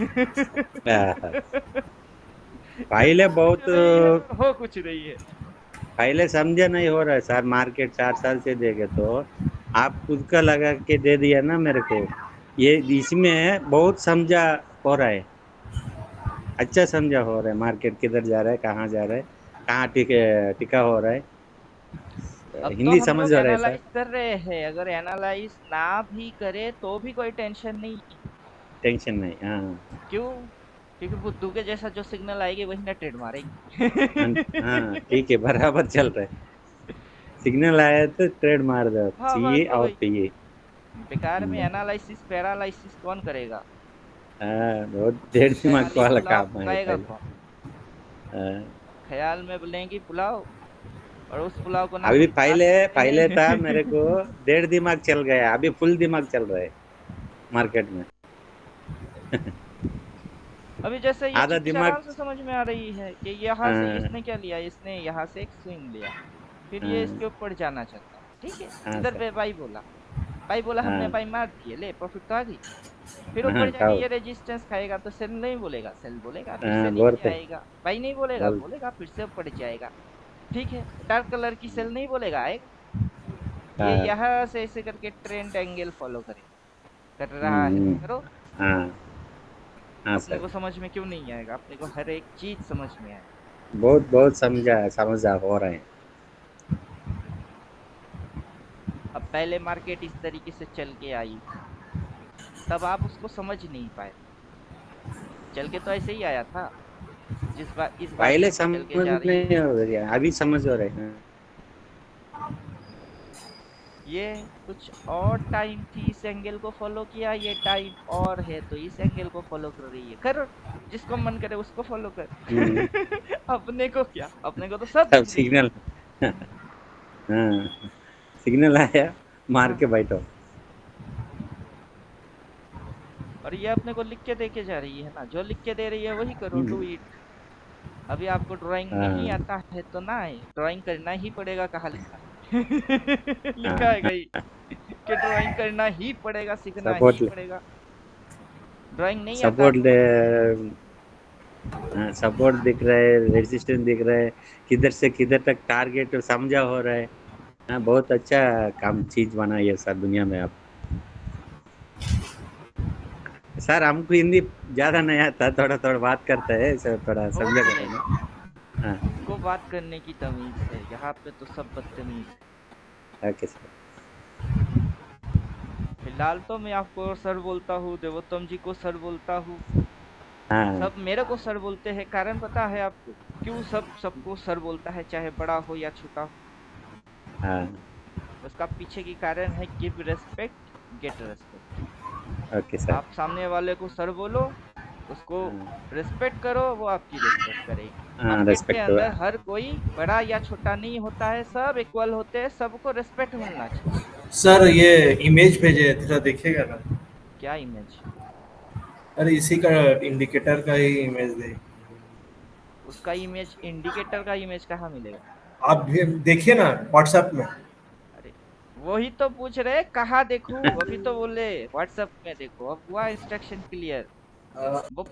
हाँ, हाँ। पहले लग कुछ बहुत रही है और हो कुछ रही है। पहले समझे नहीं हो रहा है सर, मार्केट 4 साल से देखे तो आप खुद का लगा के दे दिया ना मेरे को। ये इसमें बहुत समझा हो रहा है, अच्छा समझा हो रहा है, मार्केट किधर जा रहा है, कहाँ जा रहा है, कहाँ टिका हो रहा है। अब तो हिंदी हम समझ लोग हो रहा है सर। एनालाइज कर रहे हैं, अगर एनालाइज ना भी करे तो भी कोई टेंशन नहीं। टेंशन नहीं, हाँ। क्यों? क्योंकि बुद्धू के जैसा जो सिग्नल आएगी वही ना ट्रेड हाँ मारेगी। हाँ, ठीक है, बराबर चल रहा है। सिग्नल आया तो ट्रेड मार दो, हाँ, चाहिए बात तो और वही। चाहिए। बेकार में हम्म, एनालिसिस पैरालिसिस कौन करेगा? हाँ, बहुत देर दिमाग ख्याली वाला पुलाव काम है पकाएगा पहले। कौन? हाँ, ख्याल में बनेगी पुलाव, और उस पुलाव को ना अभी हम खा पहले सकते पहले था मेरे को हैं। डेढ़ दिमाग चल गया, अभी फुल दिमाग चल रहा है मार्केट में। अभी जैसे ये आधा चीज दिमाग। आराम से समझ में आ रही है कि यहाँ से हाँ इसने क्या लिया, इसने यहाँ से एक स्विंग लिया, फिर ये हाँ इसके ऊपर जाना चाहता है। ठीक है, हाँ इधर सर। पे बाई बोला, बाई बोला, हमने हाँ बाई मार दिए, ले प्रॉफिट तो आ गई। फिर हाँ ऊपर जाके खाओ। ये रेजिस्टेंस खाएगा तो सेल नहीं बोलेगा, सेल बोलेगा, फिर से हाँ नीचे बोलते आएगा, बाई नहीं बोलेगा, बोल। बोलेगा, फिर से ऊपर जाएगा। ठीक है, डार्क कलर की सेल नहीं बोलेगा, आएगा। ये हाँ। यहाँ से ऐसे करके ट्रेंड एंगल फॉलो करेगा, कर रहा है तो हम्म, करो। हाँ हाँ अपने सर। को समझ में क्यों नहीं आएगा? अपने को हर एक चीज समझ में आएगा। बहुत बहुत समझा हो रहे हैं। अब पहले मार्केट इस तरीके से चल के आई, तब आप उसको समझ नहीं पाए। चल के तो ऐसे ही आया था, इस बार पहले जैसे चल के समझ जा रही नहीं है। हो रही है, अभी समझ हो रहे हैं। ये कुछ और टाइम थी, इस एंगल को फॉलो किया, ये टाइम और है तो इस एंगल को फॉलो कर रही है। कर, जिसको मन करे उसको फॉलो कर। हम्म, अपने को क्या, अपने को तो सब अब दिख रही है। सिग्नल। हाँ, सिग्नल आया, मार हाँ, के बैठो। और ये अपने को लिख के दे के जा रही है ना, जो लिख के दे रही है वही करो, हम्म, डू इट। अभी आपको ड्राइंग नहीं हाँ आता है तो ना आए, ड्राइंग करना ही पड़ेगा, कहाँ लिखा है? लिखा है हाँ। कहीं कि ड्राइंग करना ही पड़ेगा, सीखना ही सपोर्ट पड़ेगा। ड्राइंग नहीं आता सपोर्ट तो मत कीजिए। हाँ, सपोर्ट दिख रहा है, रेजिस्टेंस दिख रहा है, किधर से किधर तक टारगेट समझा हो रहा है। हाँ, बहुत अच्छा काम चीज बनाई है सर दुनिया में आप। सर हमको हिंदी ज्यादा नहीं आता, थोड़ा थोड़ा बात करता है सर, थोड़ा समझा ओके, करो ना। हाँ, किसको बात करने की तमीज है? यहाँ पे तो सब बदतमीज है। Okay sir. फिलहाल तो मैं आपको सर बोलता हूँ, देवोत्तम जी को सर बोलता हूँ, हाँ सब मेरे को सर बोलते हैं। कारण पता है आपको क्यों सब सबको सर बोलता है, चाहे बड़ा हो या छोटा हो? हाँ, उसका पीछे की कारण है, give respect get respect. Okay sir. आप सामने वाले को सर बोलो, उसको हाँ रिस्पेक्ट करो, वो आपकी रिस्पेक्ट करेगी। हाँ, मार्केट के रेस्पेक्ट हुआ। अंदर हर कोई बड़ा या छोटा नहीं होता है, सब इक्वल होते हैं, सबको रिस्पेक्ट मिलना चाहिए। सर ये इमेज भेजे थोड़ा देखिएगा ना। क्या इमेज? अरे इसी का इंडिकेटर का ही इमेज दे। उसका इमेज, इंडिकेटर का इमेज कहाँ मिलेगा? आप भी देखिए ना व्हाट्सएप में। अरे, वही तो पूछ रहे कहाँ देखूं, अभी तो बोले व्हाट्सएप में देखो, अब हुआ इंस्ट्रक्शन क्लियर। अ, वो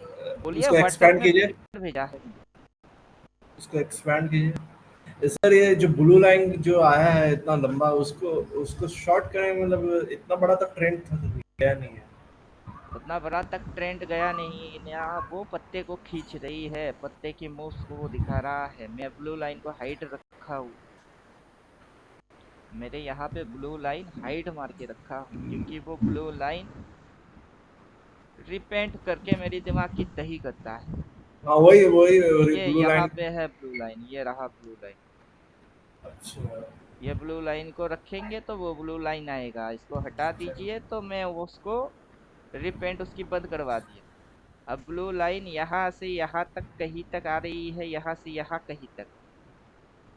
बोलिए उसको व्हाट्सएप एक्सपैंड में कीजिए, भेजा है। उसको एक्सपैंड कीजिए। सर ये जो ब्लू लाइन जो आया है इतना लंबा, उसको उसको शॉर्ट करें, मतलब इतना बड़ा तो ट्रेंड था, तो गया नहीं है। उतना बड़ा तक ट्रेंड गया नहीं, यहाँ वो पत्ते को खींच रही है, पत्ते की मूव्स को वो दिखा रहा है। मैं ब्लू लाइन को हाइड रखा हूँ, मेरे यहाँ पे ब्लू लाइन हाइड मार के रखा हूँ, क्योंकि वो ब्लू लाइन रिपेंट करके मेरी दिमाग की दही करता है। हाँ वही वही ये ब्लू यहाँ लाइन। पे है ब्लू लाइन, ये रहा ब्लू लाइन। अच्छा। ये ब्लू लाइन को रखेंगे तो वो ब्लू लाइन आएगा, इसको हटा दीजिए तो मैं उसको रिपेंट उसकी बंद करवा दिया। अब ब्लू लाइन यहाँ से यहाँ तक कहीं तक आ रही है, यहाँ से यहाँ कहीं तक।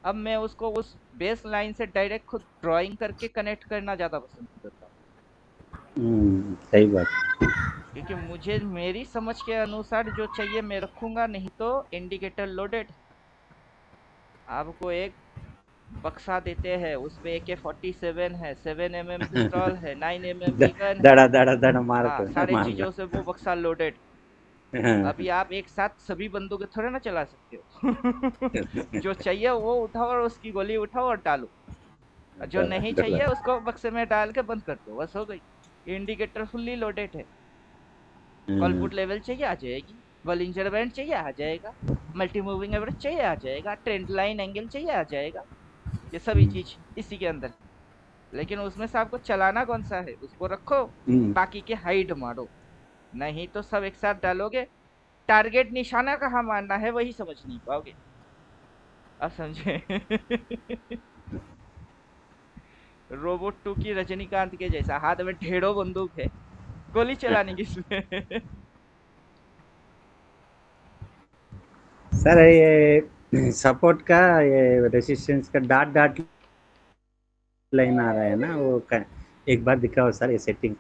अब मैं उसको उस बेस लाइन से डायरेक्ट खुद ड्राइंग करके कनेक्ट करना ज्यादा पसंद करता हूँ, सही बात। क्योंकि मुझे मेरी समझ के अनुसार जो चाहिए मैं रखूंगा, नहीं तो इंडिकेटर लोडेड है। आपको एक बक्सा देते हैं, उसपे AK-47 है, 7mm पिस्तौल है, 9mm गन है। दड़ा दड़ा दड़ा मार हाँ, कर सारे मार चीजों से वो बक्सा लोडेड। अभी रहा। आप एक साथ सभी बंदूकें थोड़े ना चला सकते हो। जो चाहिए वो उठाओ और उसकी गोली उठाओ और डालो, और जो नहीं चाहिए उसको बक्से में डाल के बंद कर दो, बस हो गई। इंडिकेटर फुल्ली लोडेड है। कॉलपुट लेवल चाहिए आ जाएगी, बलिंजर बैंड चाहिए आ जाएगा, मल्टी मूविंग एवरेज चाहिए आ जाएगा, ट्रेंड लाइन एंगल चाहिए आ जाएगा। ये सभी चीज इसी के अंदर है। लेकिन उसमें से आपको चलाना कौन सा है उसको रखो, बाकी के हाइड मारो। नहीं तो सब एक साथ डालोगे, टारगेट निशाना कहाँ मारना है वही समझ नहीं पाओगे। अब समझे? रोबोट 2 की रजनीकांत के जैसा हाथ में ढेरों बंदूक है, गोली चलानी किसमें? सर ये सपोर्ट का, ये रेसिस्टेंस का डॉट डॉट लाइन आ रहा है ना, वो एक बार दिखाओ सर ये सेटिंग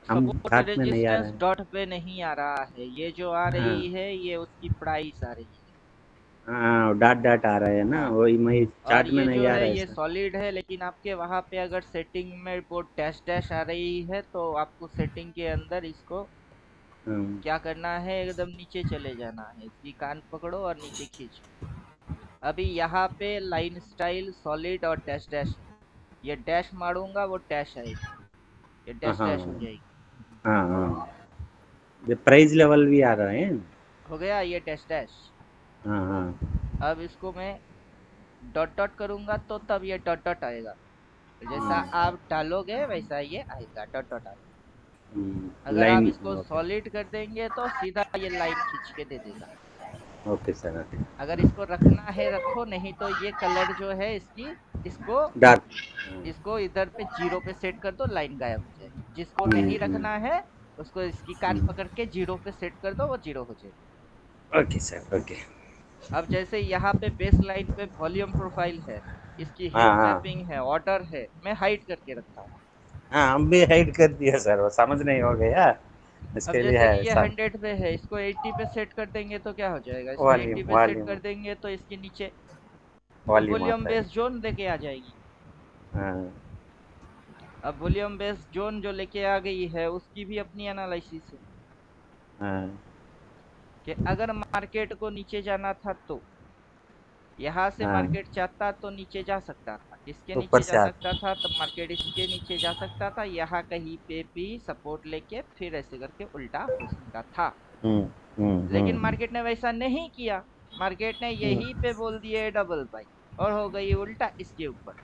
हम सपोर्ट हाथ में नहीं आ रहा रेजिस्टेंस है। डॉट पे नहीं आ रहा है, ये जो आ हाँ रही है ये उसकी प्राइस आ रही है। हाँ, डॉट डॉट आ रहा है ना, हाँ, वही मैं और चार्ट में ये नहीं जो आ है रहा है ये सर। सॉलिड है, लेकिन आपके वहां पे अगर सेटिंग में वो डैश डैश आ रही है तो आपको सेटिंग के अंदर इसको हाँ क्या करना है, एकदम नीचे चले जाना है, इसकी कान पकड़ो और नीचे खींचो। अभी यहाँ पे लाइन स्टाइल सॉलिड और डैश डैश है, ये डैश मारूंगा वो डैश आएगी, ये हाँ डैश डैश हो हाँ जाएगी। हाँ हाँ, ये प्राइस लेवल भी आ रहा है। हो गया ये डैश डैश। हाँ हाँ। अब इसको मैं डॉट डॉट करूंगा तो तब ये डॉट डॉट आएगा, जैसा आप डालोगे वैसा ये आएगा, डॉट डॉट आएगा। अगर आप लाइन। इसको ओके। सॉलिड कर देंगे तो सीधा ये लाइन खींच के दे देगा। Okay sir, okay. अगर इसको रखना है रखो, नहीं तो ये कलर जो है इसकी, इसको डार्क। इसको इधर पे 0 पे सेट कर दो, लाइन गायब हो जाएगी। जिसको नहीं रखना है उसको इसकी कान पकड़ के 0 पे सेट कर दो, वो 0 हो जाएगी। Okay sir, okay. अब जैसे यहाँ पे बेस लाइन पे वॉल्यूम प्रोफाइल है, इसकी हाँ हीट हाँ मैपिंग है, ऑर्डर है, मैं हाइड करके रखता हूँ। हाँ, हम भी हाइड कर दिया सर, वो समझ नहीं हो गया अब इसके लिए जैसे कि है ये सर। 100 पे है, इसको 80 पे सेट कर देंगे तो क्या हो जाएगा, इसको वॉल्यूम 80 पे सेट वॉल्यूम कर देंगे तो इसके नीचे वॉल्यूम वॉल्यूम आता है। बेस जोन लेके आ जाएगी। हाँ अब वॉल्यूम बेस जोन जो लेके आ गई है उसकी भी अपनी एनालिसिस है, हाँ कि अगर मार्केट को नीचे जाना था तो यहाँ से हाँ, मार्केट चाहता तो नीचे जा सकता था, किसके ऊपर नीचे से जा आता। सकता था, तब मार्केट इसके नीचे जा सकता था, यहाँ कहीं पे भी सपोर्ट लेके फिर ऐसे करके उल्टा हो सकता था। हम्म लेकिन हम्म। मार्केट ने वैसा नहीं किया, मार्केट ने हम्म, यही पे बोल दिए डबल बाई, और हो गई उल्टा इसके ऊपर।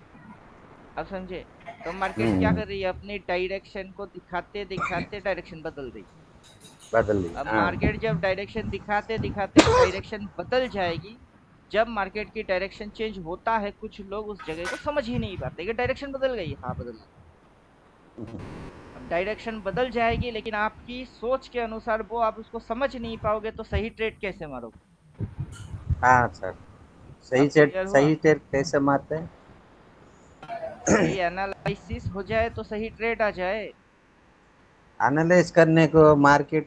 अब समझे? तो मार्केट क्या हम्म, कर रही है, अपनी डायरेक्शन को दिखाते दिखाते डायरेक्शन बदल रही। बदल ली अब हाँ। मार्केट जब डायरेक्शन दिखाते दिखाते डायरेक्शन बदल जाएगी, जब मार्केट की डायरेक्शन चेंज होता है कुछ लोग उस जगह को समझ ही नहीं पाते कि डायरेक्शन बदल गई, हाँ बदल गई। अब डायरेक्शन बदल जाएगी लेकिन आपकी सोच के अनुसार वो आप उसको समझ नहीं पाओगे, तो सही ट्रेड कैसे मारोगे? हाँ सर, सही अब सेट क्लियर हुआ? सही सेट कैसे मारते हैं। सही एनालिसिस हो जाए तो सही ट्रेड आ जाए। एनालाइज करने को मार्केट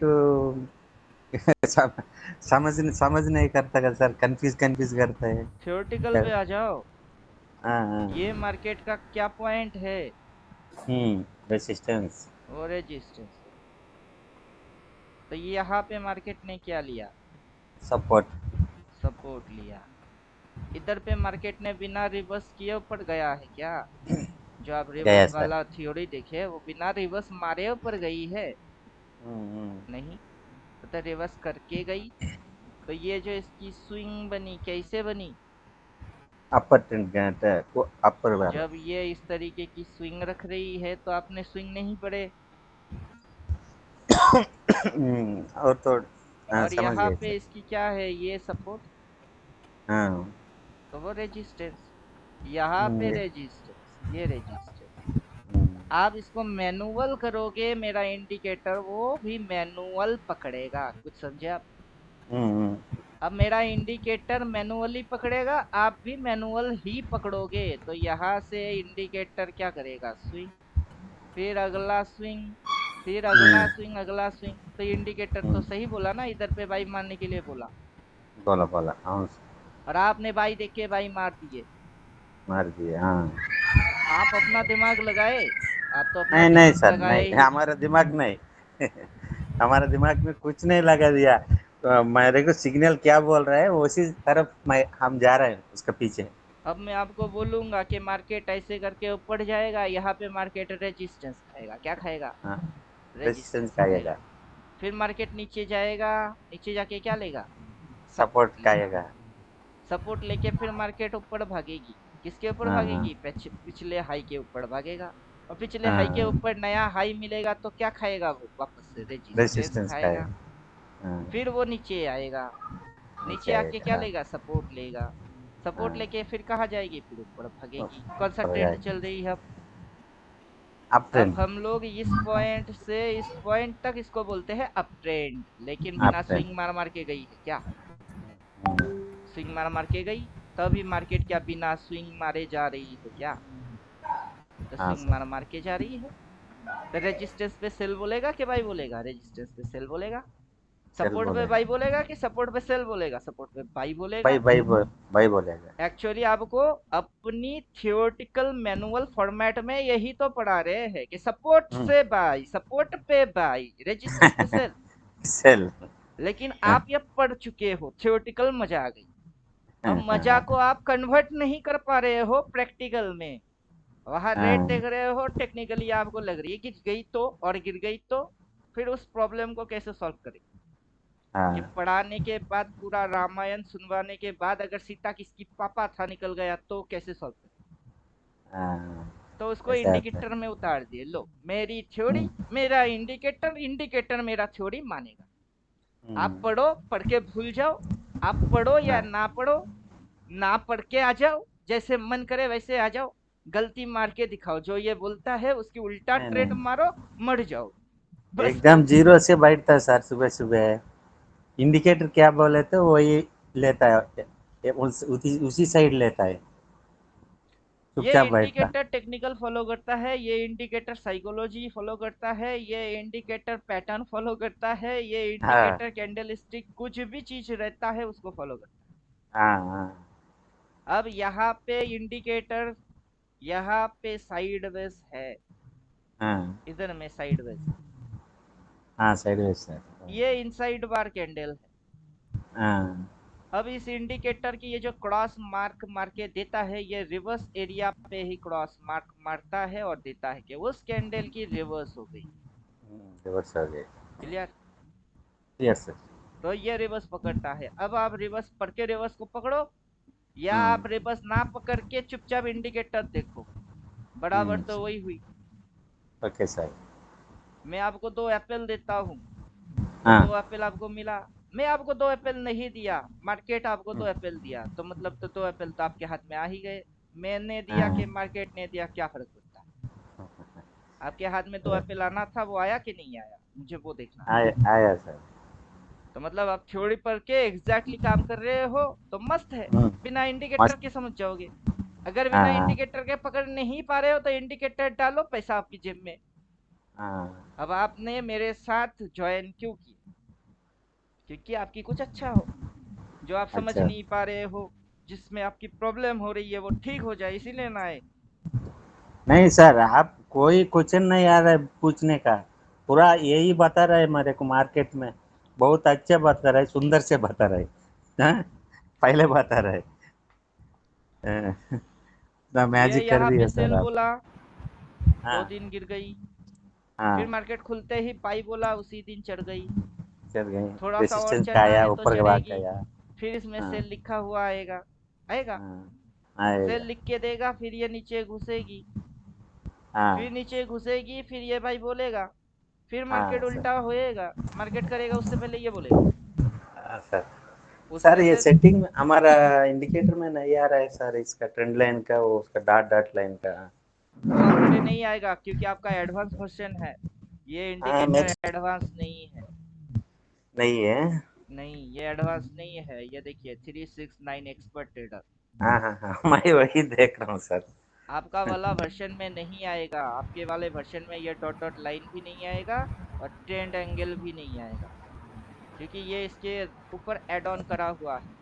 सम, समझ नहीं करता का सर, कंफ्यूज कंफ्यूज करता है थ्योरेटिकल सर। पे आ जाओ, हाँ हाँ। ये मार्केट का क्या पॉइंट है, रेसिस्टेंस। वो रेजिस्टेंस है। तो यहाँ पे मार्केट ने क्या लिया, सपोर्ट। सपोर्ट लिया। इधर पे मार्केट ने बिना रिवर्स किए ऊपर गया है क्या? जो आप गया रिवर्स सर। वाला थ्योरी देखे वो बिना रिवर्स मारे ऊपर गई है? हम्म। नहीं, तो रिवर्स करके गई। तो ये जो इसकी स्विंग बनी कैसे बनी? अपर ट्रेंड गया था, अपर वाला। जब ये इस तरीके की स्विंग रख रही है तो आपने स्विंग नहीं पड़े। और तो हाँ, और समझ यहाँ गए पे सर। इसकी क्या है, ये सपोर्ट, हाँ। तो वो रेजिस्टेंस। यहाँ पे ये रेजिस्टेंस, ये रेजिस्टेंस। हम्म, आप इसको मैनुअल करोगे मेरा इंडिकेटर, वो भी मैनुअल पकड़ेगा। कुछ समझे आप? हम्म, अब मेरा इंडिकेटर मैनुअली पकड़ेगा, आप भी मैनुअल ही पकड़ोगे। तो यहाँ से इंडिकेटर क्या करेगा, स्विंग, फिर अगला स्विंग, फिर अगला हम्म, स्विंग, अगला स्विंग। तो इंडिकेटर तो हम्म, सही बोला ना, इधर पे बाई मारने के लिए बोला, बोला बोला, हाँ और आपने बाई देख के बाई मार दिए। मार दिए, हाँ। आप अपना दिमाग लगाए? आप तो अपना नहीं नहीं दिमाग सर, लगाए नहीं ही नहीं। हमारा दिमाग नहीं। हमारा दिमाग में कुछ नहीं लगा दिया। तो मेरे को सिग्नल क्या बोल रहा है उसी तरफ मैं हम जा रहे हैं उसके पीछे। अब मैं आपको बोलूंगा कि मार्केट ऐसे करके ऊपर जाएगा, यहाँ पे मार्केट रेजिस्टेंस खाएगा। क्या खाएगा? हाँ, रेजिस्टेंस रेजिस्टेंस का खाएगा। आएगा। फिर मार्केट नीचे जाएगा, नीचे जाके क्या लेगा, सपोर्ट सपोर्ट का लेगा। आएगा। सपोर्ट लेके फिर मार्केट ऊपर भागेगी। किसके ऊपर हाँ हाँ भागेगी? पिछले हाई के ऊपर भागेगा। और पिछले हाई के हाँ, ऊपर नया हाई मिलेगा तो क्या खाएगा वो, वापस से रेजिस्टेंस रेजिस्टेंस का खाएगा। आएगा। हाँ, फिर वो नीचे आएगा, नीचे नीचे आके आएगा, क्या हाँ लेगा, सपोर्ट लेगा। सपोर्ट हाँ। लेके फिर कहाँ जाएगी, फिर ऊपर भागेगी। कौन सा ऊपर ट्रेंड जाएगा, चल रही है अब? अप अब ट्रेंड। हम लोग इस पॉइंट से इस पॉइंट तक इसको बोलते हैं अप ट्रेंड, लेकिन बिना अप ट्रेंड। स्विंग मार मार के गई है क्या? स्विंग मार मार के गई, तभी मार्केट क्या बिना स्विंग मारे जा रही है क्या? तो हाँ स्विंग सर। मार मार के जा रही है। तो रेजिस्टेंस पे सेल बोलेगा कि बाई बोलेगा? रेजिस्टेंस पे सेल बोलेगा। चल सपोर्ट पे बोलेगा। बाई बोलेगा कि सपोर्ट पे सेल बोलेगा? सपोर्ट पे बाई भाई बोलेगा। भाई भाई बोलेगा। एक्चुअली आपको अपनी थियोरेटिकल मैनुअल फॉर्मेट में यही तो पढ़ा रहे हैं कि सपोर्ट हम्म। से बाई, सपोर्ट पे बाई, रेजिस्टेंस पे सेल। सेल। लेकिन हाँ आप ये पढ़ चुके हो, थियोरेटिकल मजा आ गई। अब हाँ मजा हाँ को आप कन्वर्ट नहीं कर पा रहे हो प्रैक्टिकल में। वहां रेट हाँ देख रहे हो, टेक्निकली आपको लग रही है कि गई तो, और गिर गई तो फिर उस प्रॉब्लम को कैसे सॉल्व करें? कि हाँ पढ़ाने के बाद, पूरा रामायण सुनवाने के बाद, अगर सीता किसकी पापा था निकल गया तो कैसे सॉल्व करें? हाँ, तो उसको ऐसा आता है। इंडिकेटर में उतार दिए, लो मेरी थ्योरी, हम्म, मेरा इंडिकेटर, इंडिकेटर मेरा थ्योरी मानेगा। आप हम्म, पढ़ो, पढ़ के भूल जाओ। आप पढ़ो या हाँ ना पढ़ो, ना पढ़ के आ जाओ, जैसे मन करे वैसे आ जाओ। गलती मार के दिखाओ, जो ये बोलता है उसकी उल्टा नहीं ट्रेड नहीं, मारो, मर जाओ। बस एकदम गलती। जीरो से बैठता है सर सुबह सुबह। इंडिकेटर क्या बोले तो वही लेता है, उसी साइड लेता है, ये चुपचाप बैठता। इंडिकेटर टेक्निकल फॉलो करता है, ये इंडिकेटर साइकोलॉजी फॉलो करता है, ये इंडिकेटर पैटर्न फॉलो करता है, ये हाँ इंडिकेटर कैंडल स्टिक, कुछ भी चीज रहता है उसको फॉलो करता हाँ हाँ है। अब यहाँ पे इंडिकेटर, यहाँ पे साइडवेज है, हाँ इधर में साइडवेज। हाँ, साइड में सर। ये इनसाइड बार कैंडल है। हाँ अब इस इंडिकेटर की ये जो क्रॉस मार्क मार के देता है, ये रिवर्स एरिया पे ही क्रॉस मार्क मारता है और देता है कि उस कैंडल की रिवर्स हो गई। रिवर्स हो गए। क्लियर? Yes sir. तो ये रिवर्स पकड़ता है। अब आप रिवर्स पढ़ के रिवर्स को पकड़ो, या हम्म आप रिवर्स ना पकड़ के चुपचाप इंडिकेटर देखो, बराबर हम्म, तो वही हुई। Okay sir. मैं आपको 2 एप्पल देता हूँ, तो हाँ 2 एप्पल आपको मिला। मैं आपको 2 एप्पल नहीं दिया, मार्केट आपको दो हम्म, एप्पल दिया, तो मतलब तो 2 एप्पल तो आपके हाथ में आ ही गए। मैंने दिया कि हाँ मार्केट ने दिया, क्या फर्क पड़ता है? आपके हाथ में 2 एप्पल आना था, वो आया कि नहीं आया, मुझे वो देखना है। आया आया सर। तो मतलब आप थ्योरी पढ़ के एग्जैक्टली काम कर रहे हो तो मस्त है। हम्म, बिना इंडिकेटर मस्त। के समझ जाओगे। अगर हाँ बिना हाँ इंडिकेटर के पकड़ नहीं पा रहे हो तो इंडिकेटर डालो, पैसा आपकी जेब में। हाँ अब आपने मेरे साथ ज्वाइन क्यों किया? क्योंकि आपकी कुछ अच्छा हो, जो आप समझ अच्छा। नहीं पा रहे हो, जिसमें आपकी प्रॉब्लम हो रही है वो ठीक हो जाए, इसीलिए ना आए। नहीं सर, आप कोई क्वेश्चन नहीं आ रहा है पूछने का। पूरा यही बता रहा है मेरे को मार्केट में। बहुत अच्छे बता रहा है, सुंदर से बता रहा है। हाँ? पहले बता रहा है। ना ये मैजिक कर यहाँ दिया पे सर सेल आप। बोला, हाँ 2 दिन गिर गई। फिर हाँ, मार्केट खुलते ही बाई बोला, उसी दिन चढ़ गई। चल गई। थोड़ा सा और रेसिस्टेंस पे चलना आया, है तो ऊपर के भाग चढ़ेगी। गया। फिर इसमें हाँ सेल लिखा हुआ आएगा, आएगा। हाँ, सेल आएगा। लिख के देगा, फिर ये नीचे घुसेगी। फिर हाँ नीचे घुसेगी, फिर ये भाई बोलेगा। फिर हाँ मार्केट सर। उल्टा होएगा, मार्केट करेगा उससे पहले ये बोलेगा। सर सर, उसमें ये से सेटिंग में हमारा इंडिकेटर में नहीं आ रहा है सर, इसका ट्रेंड लाइन का, वो उसका डॉट डॉट लाइन का। वो आप पे नहीं आएगा क्योंकि आपका एडवांस वर्जन है। ये हाँ इंडिकेटर नेक्स्ट एडवांस नहीं है। नहीं है। नहीं, ये एडवांस नहीं है। ये देखिए 369 एक्सपर्ट ट्रेडर। हाँ हाँ हाँ, मैं वही देख रहा हूँ सर। आपका वाला वर्जन में नहीं आएगा। आपके वाले वर्जन में ये डॉट डॉट लाइन भी नहीं आएगा और ट्रेंड एंगल भी नहीं आएगा, क्योंकि ये इसके ऊपर एड ऑन करा हुआ है।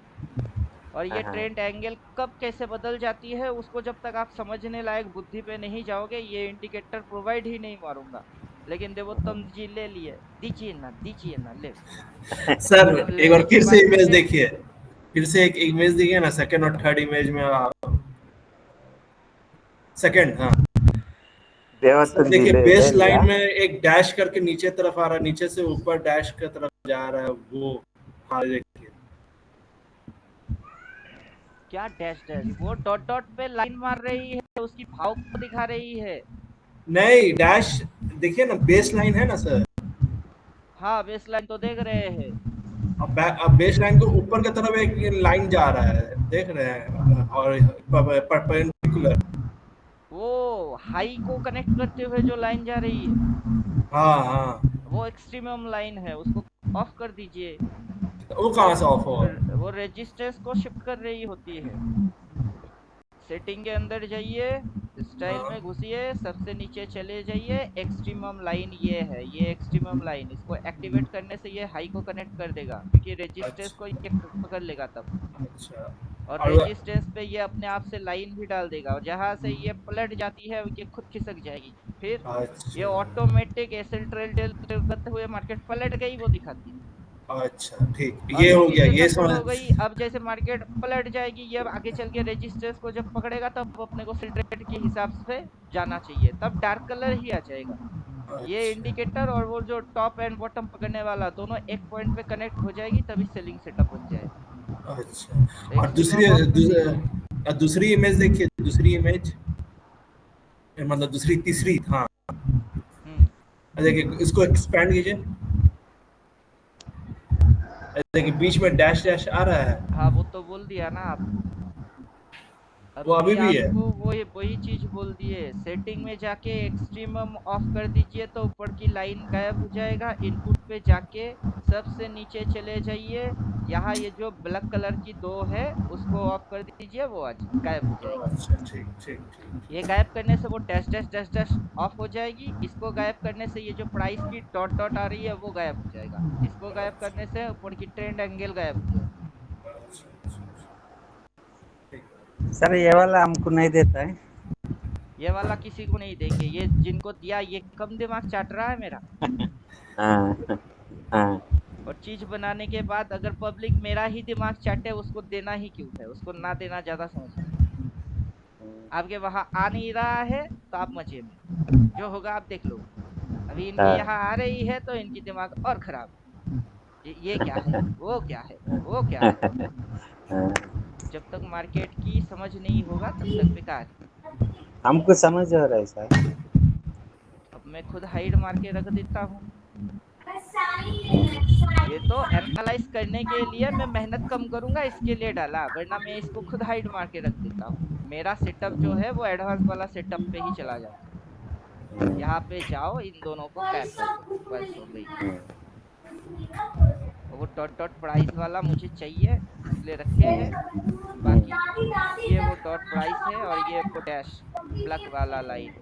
और हाँ ये हाँ। ट्रेंड एंगल कब कैसे बदल जाती है उसको जब तक आप समझने लायक बुद्धि पे नहीं जाओगे, ये इंडिकेटर प्रोवाइड ही नहीं मारूंगा। लेकिन देवोत्तम जी ले लिए, दीजिए ना ले। सर तो एक बार लेने के फिर से बाद इमेज मुझे देखिए, फिर से एक इमेज देखिए ना, सेकंड और थर्ड इमेज में सेकंड, हाँ सर देवतन जी देखिए, ले ले बेस लिया। लाइन में एक डैश करके नीचे तरफ आ रहा है, नीचे से ऊपर डैश की तरफ जा रहा है वो। हाँ देखिए, क्या डैश डैश, वो डॉट डॉट पे लाइन मार रही है, उसकी भाव को दिखा रही है। नहीं डैश, देखिए ना बेस लाइन है ना सर, हाँ, बेस लाइन तो देख रहे हैं। अब बेस लाइन के ऊपर की तरफ एक लाइन जा रहा है, देख रहे हैं, और परपेंडिकुलर। वो हाई को कनेक्ट करते हुए जो लाइन जा रही है, हाँ हाँ, वो एक्सट्रीमम लाइन है, उसको ऑफ कर दीजिए। तो वो वो कहाँ से ऑफ हुआ? वो रेजिस्टेंस को शिफ्ट कर रही होती है। सेटिंग के अंदर जाइए, स्टाइल में हाँ, घुसिए, सबसे नीचे चले जाइए। एक्सट्रीमम लाइन ये है, ये एक्सट्रीमम लाइन, इसको एक्टिवेट करने से ये हाई को कनेक्ट कर देगा, क्योंकि रेजिस्टेंस को अच्छा ये पकड़ लेगा तब। अच्छा। और और रेजिस्टेंस पे ये अपने आप से लाइन भी डाल देगा, और जहां से ये पलट जाती है ये खुद खिसक जाएगी। फिर ये अच्छा ऑटोमेटिक एसएल ट्रेल करते हुए मार्केट पलट गई वो दिखाती है। अच्छा, ठीक, और ये हो इसी गया, से ये सफल हो गई। समझ। अब जैसे मार्केट पलट जाएगी, ये आगे चल के रेजिस्टेंस को जब पकड़ेगा तब अपने को सेल रेट के हिसाब से जाना चाहिए, तब डार्क कलर ही आ जाएगा। ये अच्छा इंडिकेटर और वो जो टॉप एंड बॉटम पकड़ने वाला दोनों एक पॉइंट पे कनेक्ट हो जाएगी, तभी सेलिंग सेटअप बन जाएगा। अच्छा। तो और दूसरी एक्सट्रीमम ऑफ कर दीजिए। दूसरी इमेज देखिए, दूसरी इमेज, मतलब दूसरी तीसरी, हाँ हम्म। देखिए, इसको एक्सपैंड कीजिए, देखिए बीच में डैश डैश आ रहा है, हाँ, वो तो बोल दिया ना आपको। वो अभी अभी भी है। आपको वो वही चीज बोल दिए। सेटिंग में जाके एक्सट्रीमम ऑफ कर दीजिए तो ऊपर की लाइन गायब हो जाएगा। इनपुट पे जाके सबसे नीचे चले जाइए, यहाँ ये जो ब्लैक कलर की दो है उसको ऑफ कर दीजिए, वो आज गायब हो जाएगी। अच्छा ठीक ठीक ठीक। ये गायब करने से वो dash dash dash dash of हो जाएगी। इसको गायब करने से ये जो प्राइस की डॉट डॉट आ रही है वो गायब हो जाएगा। इसको गायब करने से ऊपर की ट्रेंड एंगल गायब हो जाएगा। सर ये वाला हमको नहीं देता है। ये वाला किसी को नहीं देंगे, ये जिनको दिया ये कम दिमाग चाट रहा है मेरा। हाँ हाँ। और चीज बनाने के बाद अगर पब्लिक मेरा ही दिमाग चाटे, उसको देना ही क्यों है, उसको ना देना ज्यादा समझता है। आपके वहां आ नहीं रहा है तो आप मजे में, जो होगा आप देख लो। अभी इनके हाँ यहाँ आ रही है तो इनकी दिमाग और खराब है। ये क्या है, वो क्या है, वो क्या है। हाँ। जब तक मार्केट की समझ नहीं होगा तब तक बेकार है। हमको समझ आ रहा है सर। अब मैं खुद हाइड मार के रख देता हूँ। ये तो एनालाइज करने के लिए मैं मेहनत कम करूंगा इसके लिए डाला, वरना मैं इसको खुद हाइड मार के रख देता हूँ। मेरा सेटअप जो है वो एडवांस वाला सेटअप पे ही चला जाता है। यहाँ पे जाओ, इन दोनों को गायब कर दो, बस हो गई। वो डॉट डॉट प्राइस वाला मुझे चाहिए इसलिए रखे हैं। बाकी ये वो डॉट प्राइस है और ये वो डैश ब्लैक वाला लाइन,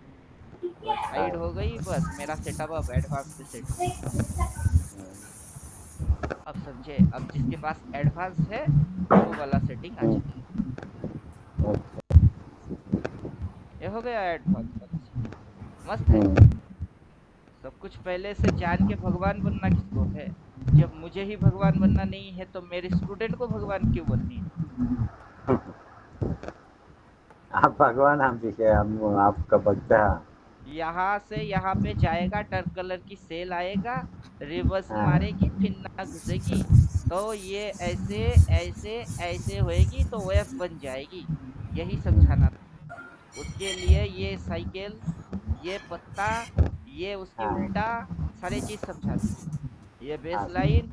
बस हाइड हो गई। बस मेरा सेटअप अब एडवांस पे सेट हो गया। अब समझे, अब जिसके पास एडवांस है वो वाला सेटिंग आ जाएगी। ये हो गया एडवांस वाला सेटिंग, मस्त है। सब कुछ पहले से जान के भगवान बनना किसको है। जब मुझे ही भगवान बनना नहीं है तो मेरे स्टूडेंट को भगवान क्यों बननी है। भगवान हम दिखे, हम आपका भक्त हैं। यहाँ से यहाँ पे जाएगा, डार्क कलर की सेल आएगा, रिवर्स हाँ मारेगी, फिर ना घुसेगी, तो ये ऐसे ऐसे ऐसे होएगी तो वेव बन जाएगी। यही समझाना था। उसके लिए ये साइकिल, ये पत्ता, ये उसकी हाँ उल्टा, सारी चीज समझा दी। ये बेस हाँ लाइन,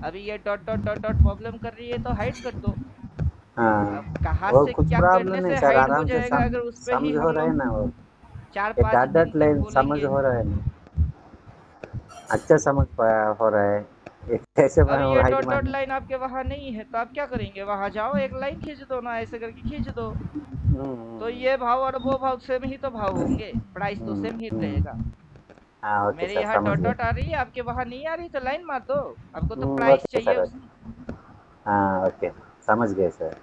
अभी ये dot dot dot dot problem कर रही है तो हाइड कर दो। अब हाँ। कहाँ वो से कुछ क्या करने प्रॉब्लम नहीं से सर, हाइड हो आराम से जाएगा अगर उस पे ही समझ हो हम रहा है लोग ना वो। चार ये पांच डॉट दिन डॉट तक लाइन समझ बोलेंगे। हो रहा है ना, अच्छा समझ पाया हो रहा है। ये कैसे अब मैं ये हाइट डॉट डॉट मारने। लाइन आपके वहां नहीं है तो आप क्या करेंगे, वहां जाओ एक लाइन खींच दो ना, ऐसे करके खींच दो। तो हम्म, ये भाव और वो भाव सेम ही तो भाव होंगे, प्राइस तो हम्म, सेम ही हम्म। रहेगा। हाँ ओके मेरे सर, यहाँ समझ डॉट गए। डॉट आ रही है, आपके वहां नहीं आ रही तो लाइन मार दो। आपको तो प्राइस ओके चाहिए सर, उसकी। हाँ ओके, समझ गए सर।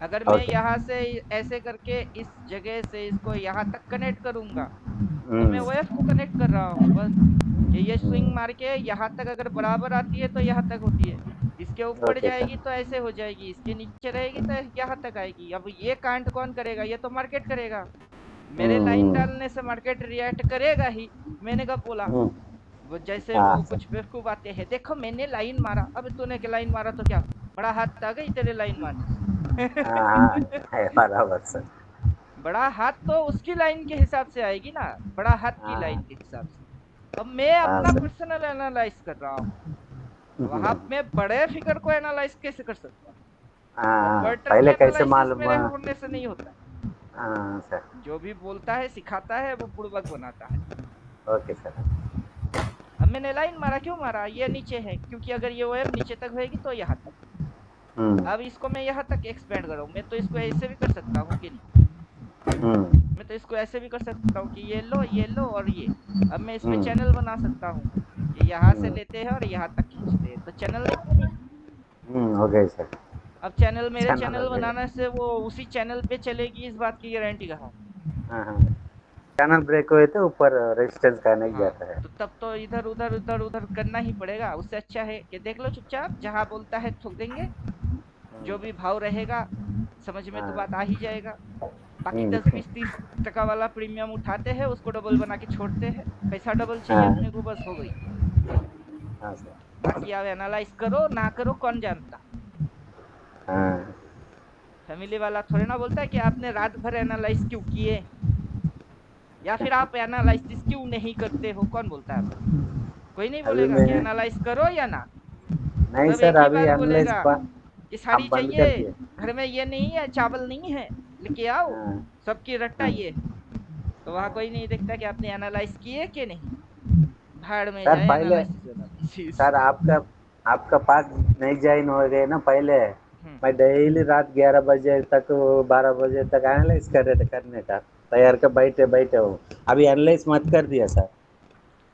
अगर मैं ओके। यहाँ से ऐसे करके इस जगह से इसको यहाँ तक कनेक्ट करूंगा तो मैं हम्म, वेव को कनेक्ट कर रहा हूँ बस। ये स्विंग हम्म, मार के यहाँ तक अगर बराबर आती है तो यहाँ तक होती है, इसके ऊपर ओके जाएगी सर। तो ऐसे हो जाएगी, इसके नीचे रहेगी तो यहाँ तक आएगी। अब ये कांट कौन करेगा, ये तो मार्केट करेगा। मेरे लाइन हम्म, डालने से मार्केट रिएक्ट करेगा ही। मैंने कब बोला? हम्म, वो जैसे हाँ वो सर। कुछ बेवकूफ आते हैं, देखो मैंने लाइन मारा, अब तूने के लाइन मारा तो क्या, बड़ा हाथ आ गई तेरे लाइन मारने हाँ हाँ, से। है बराबर सर। बड़ा हाथ तो उसकी लाइन के हिसाब से आएगी ना, बड़ा हाथ की हाँ लाइन के हिसाब से। अब मैं हाँ अपना सर। पर्सनल एनालाइज कर रहा हूँ, वहां हाँ मैं बड़े फिगर को एनालाइज कैसे कर सकता हूँ? वो हाँ, क्वार्टर के पहले कैसे एनालिसिस मालूम मेरे होने से नहीं होता। हाँ सर। जो भी बोलता है सिखाता है वो बुड़बक बनाता है। Okay sir. अब मैंने लाइन मारा, क्यों मारा, ये नीचे है क्योंकि अगर ये वेव नीचे तक होएगी तो यहाँ तक। हम्म, अब इसको मैं यहाँ तक एक्सपेंड कर रहा हूँ, मैं तो इसको ऐसे भी कर सकता हूँ कि नहीं? हम्म, मैं तो इसको ऐसे भी कर सकता हूँ कि ये लो और ये। अब मैं इसमें हम्म, चैनल बना सकता हूँ कि यहाँ से लेते हैं और यहाँ तक खींचते हैं, तो चैनल नहीं बनी। Okay sir. अब चैनल, मेरे चैनल हो चैनल गए। बनाने से वो उसी चैनल पे चलेगी, इस बात की गारंटी कहाँ? हाँ हाँ, चैनल ब्रेक हुए तो ऊपर रेजिस्टेंस का नहीं हाँ, जाता है। तो तब तो इधर उधर इधर उधर करना ही पड़ेगा। उससे अच्छा है कि देख लो चुपचाप, जहाँ बोलता है ठोक देंगे, जो भी भाव रहेगा समझ में तो हाँ। बात आ ही जाएगा। बाकी हम्म, 10 20 30 टका वाला प्रीमियम उठाते हैं, उसको डबल बना के छोड़ते हैं, पैसा डबल चाहिए हाँ अपने को, बस हो गई। हाँ सर। बाकी आप एनालाइज करो ना करो कौन जानता। हाँ फैमिली वाला थोड़े ना बोलता है कि आपने रात भर एनालाइज क्यों किए, या फिर आप एनालिसिस क्यों नहीं करते हो, कौन बोलता है आपको? कोई नहीं अभी बोलेगा कि मैं एनालाइज करो या ना। नहीं सब सर, एक ही अभी बात एनालाइज बोलेगा कि साड़ी हम बंद चाहिए, कर दिए। घर में ये नहीं है, चावल नहीं है, लेके आओ, हाँ सबकी रट्टा हाँ ये है। तो वहां कोई नहीं देखता कि आपने एनालाइज किए कि नहीं। भाड़ में सर, जाए पहले एनालिसिस एनालिसिस। सर आपका आपका पास नहीं ज्वाइन हो गए ना पहले। हम्म। मैं डेली रात 11 बजे तक 12 बजे तक एनालाइज कर रहे थे, करने का तैयार कर बैठे बैठे हो। अभी एनालाइज मत कर दिया सर,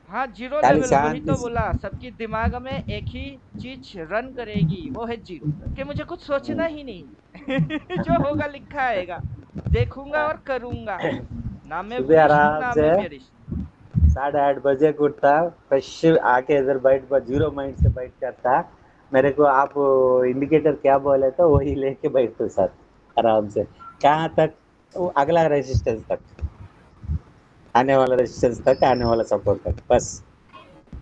हाँ, जीरो खाली लेवल, वही शांति तो से। बोला, सबकी दिमाग में एक ही चीज रन करेगी, वो है जीरो, कि मुझे कुछ सोचना ही नहीं। जो होगा लिखा आएगा, देखूंगा और करूंगा। ना मैं सुबह बुलिश हूँ आराम ना से मैं बेरिश। 8:30 बजे को उठता, फ्रेश आके इधर बैठ पर जीरो माइंड से बैठ करता। मेरे को आप इंडिकेटर क्या बोले तो वही लेके बैठो सर, आराम से। कहाँ तक? वो अगला रेजिस्टेंस तक, आने वाला रेजिस्टेंस तक, आने वाला सपोर्ट तक, बस।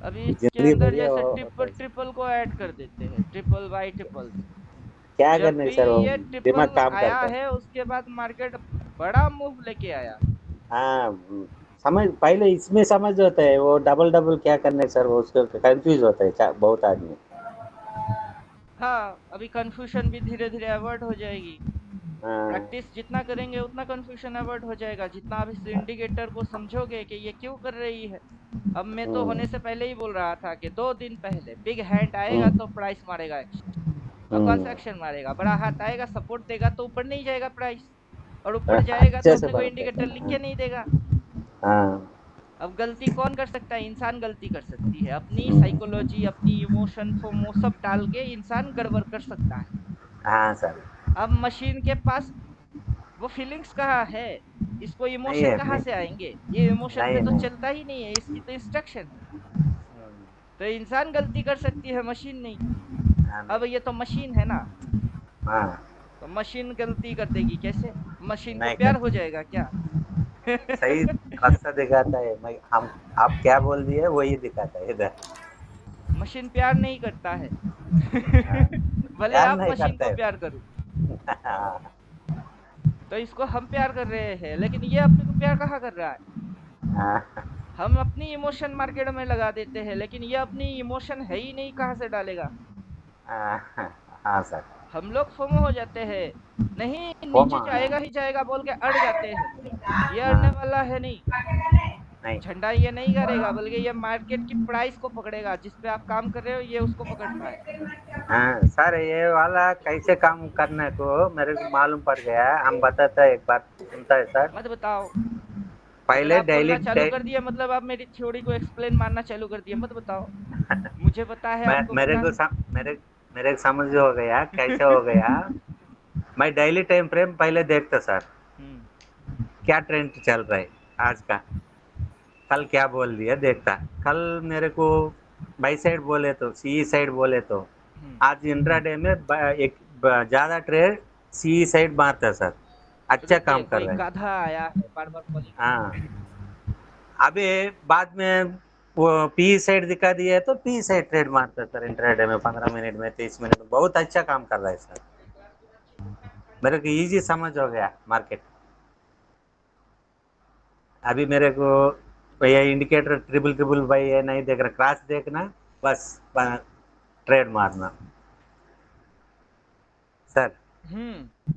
अभी इसके जिंदगी अंदर बढ़िया जैसे होता ट्रिपल है। ट्रिपल को ऐड कर देते हैं, ट्रिपल बाई ट्रिपल। क्या जब करने भी सर, वो ये दिमाग ट्रिपल काम आया करता है। है उसके बाद मार्केट बड़ा मूव लेके आया। हाँ, समझ पहले इसमें समझ होता है, वो डबल डबल क्या करने सर, वो उसको कंफ्यूज होता है बहुत आदमी। हाँ, अभी कंफ्यूजन भी धीरे धीरे अवॉइड हो जाएगी। हाँ। प्रैक्टिस जितना करेंगे उतना कंफ्यूजन अवॉइड हो जाएगा, जितना आप इस इंडिकेटर को समझोगे कि ये क्यों कर रही है। अब मैं तो हम्म, होने से पहले ही बोल रहा था कि 2 दिन पहले बिग हैंड आएगा हम्म, तो प्राइस मारेगा एक्शन। अब कौन सा हम्म। एक्शन मारेगा, बड़ा हाथ आएगा सपोर्ट देगा तो ऊपर नहीं जाएगा प्राइस, और ऊपर जाएगा तो अच्छे से अपने को पढ़ते इंडिकेटर हैं। लिख के नहीं देगा। हाँ। अब गलती कौन कर सकता है, इंसान गलती कर सकती है, अपनी हम्म, साइकोलॉजी अपनी इमोशन फोमो सब डाल के इंसान गड़बड़ कर सकता है। हाँ सर। अब मशीन के पास वो फीलिंग्स कहाँ है, इसको नहीं इमोशन है, कहाँ नहीं, से आएंगे, ये इमोशन नहीं पे है, तो नहीं। चलता ही नहीं है, इसकी तो इंस्ट्रक्शन है। तो इंसान गलती कर सकती है, मशीन नहीं। हाँ अब नहीं। ये तो मशीन है ना, हाँ। तो मशीन गलती कर देगी कैसे? मशीन को नहीं प्यार कर हो जाएगा क्या? सही रास्ता दिखाता है। मैं हम आप क्या बोल दिए वही दिखाता है इधर। मशीन प्यार नहीं करता है। हाँ, भले प्यार आप नहीं मशीन करता को है। प्यार करो। हाँ, तो इसको हम प्यार कर रहे हैं, लेकिन ये अपने को प्यार कहाँ कर रहा है? हाँ, हम अपनी इमोशन मार्केट में लगा देते हैं, लेकिन ये अपनी इमोशन है ही नहीं, कहाँ से डालेगा? हाँ, हाँ सर। हम लोग फोमो हो जाते हैं, नहीं नीचे फोमा जाएगा ही जाएगा बोल के अड़ जाते हैं। ये अड़ने हाँ, वाला है नहीं। नहीं झंडा ये नहीं करेगा, बल्कि ये मार्केट की प्राइस को पकड़ेगा, जिस पे आप काम कर रहे हो ये उसको पकड़ता है। हाँ सर, ये वाला कैसे काम करने को मेरे को मालूम पड़ गया है। हम बताता है, एक बात सुनता है सर। मत बताओ। अगर पहले आप डेली बोलना चालू कर दिए मतलब आप मेरी थ्योरी को एक्सप्लेन मारना चालू कर दिए, मत बताओ। मुझे पता है, मैं आपको पता है। मेरे को समझ हो गया कैसे हो गया। मैं डेली टाइम फ्रेम पहले देखता सर, हम्म। क्या ट्रेंड चल रहा है आज का। कल क्या बोल दिया देखता। कल मेरे को बाई साइड बोले तो सी साइड बोले तो हम्म। आज इंट्राडे में ज्यादा ट्रेड सी साइड मारता सर। अच्छा रुकिए, काम कर कोई रहा है। गाधा आया है, बार बार कॉलिंग मत हाँ, कीजिए। अभी बाद में वो पी साइड दिखा दिया है तो पी साइड ट्रेड मारता है सर। इंट्राडे में 15 मिनट में 30 मिनट में बहुत अच्छा काम कर रहा है सर। मेरे को इजी समझ हो गया मार्केट। अभी मेरे को भैया इंडिकेटर ट्रिपल ट्रिपल भाई है नहीं देख रहा, क्रॉस देखना बस, ट्रेड मारना सर। हम्म।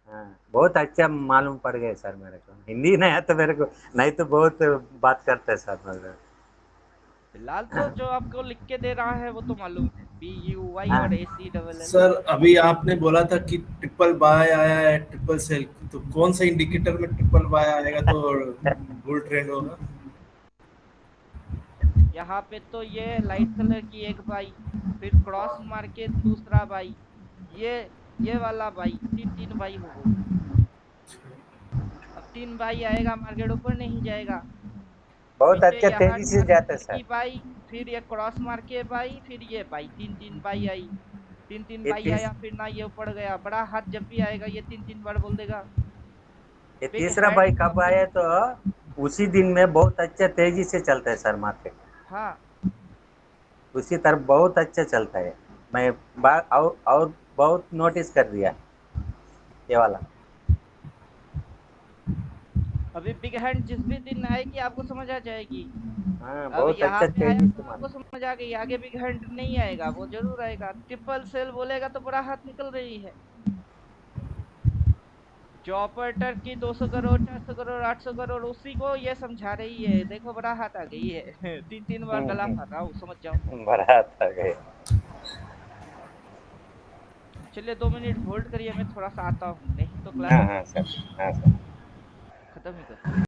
हाँ, बहुत अच्छा मालूम पड़ गया सर मेरे को। हिंदी नहीं आता मेरे को, नहीं तो बहुत बात करते हैं सर मेरे को। फिलहाल तो जो आपको लिख के दे रहा है वो तो मालूम है, BUY हाँ और ACLL। सर अभी आपने बोला था कि ट्रिपल बाय आया है ट्रिपल सेल, तो कौन सा इंडिकेटर में ट्रिपल बाय आएगा तो बुल ट्रेंड होगा? यहाँ पे तो ये लाइट कलर की एक बाई, फिर क्रॉस मार के दूसरा बाई, ये ये वाला बाई, तीन तीन बाई हो गई। अब तीन बाई आएगा, मार्केट ऊपर नहीं जाएगा। बहुत पीछे अच्छा यहाँ तेजी से जाता है की सर। बाई, फिर ये क्रॉस मार के बाई, फिर ये बाई, तीन तीन बाई आई। तीन तीन ये बाई तीस आया, फिर ना ये ऊपर गया, बड़ा हाथ जब भी आएगा ये तीन तीन बार बोल देगा। ये बिग तीसरा भाई हैंड कब आया तो उसी दिन में बहुत अच्छा तेजी से चलता है सर मार्केट। हाँ। उसी तरफ बहुत अच्छा चलता है। मैं और बहुत नोटिस कर दिया ये वाला। अभी बिग हैंड जिस भी दिन आएगी आपको समझ आ जाएगी। हाँ, अब बहुत यहाँ अच्छा पे आया तेजी तो से आपको मालूम। समझ आ गई, आगे बिग हैंड नहीं आएगा, वो जरूर आएगा। ट्रिपल सेल बोलेगा तो बड़ा हाथ निकल रही है। जो ऑपरेटर की 200 करोड़ 400 करोड़ 800 करोड़ उसी को ये समझा रही है, देखो बड़ा हाथ आ गई है। तीन तीन बार गला फाड़ रहा हूँ, समझ जाओ। बारात आ गए। चलिए 2 मिनट होल्ड करिए, मैं थोड़ा सा आता हूँ, नहीं तो क्लास हाँ में हाँ सर, बैठूंगा। हाँ सर। खत्म ही कर।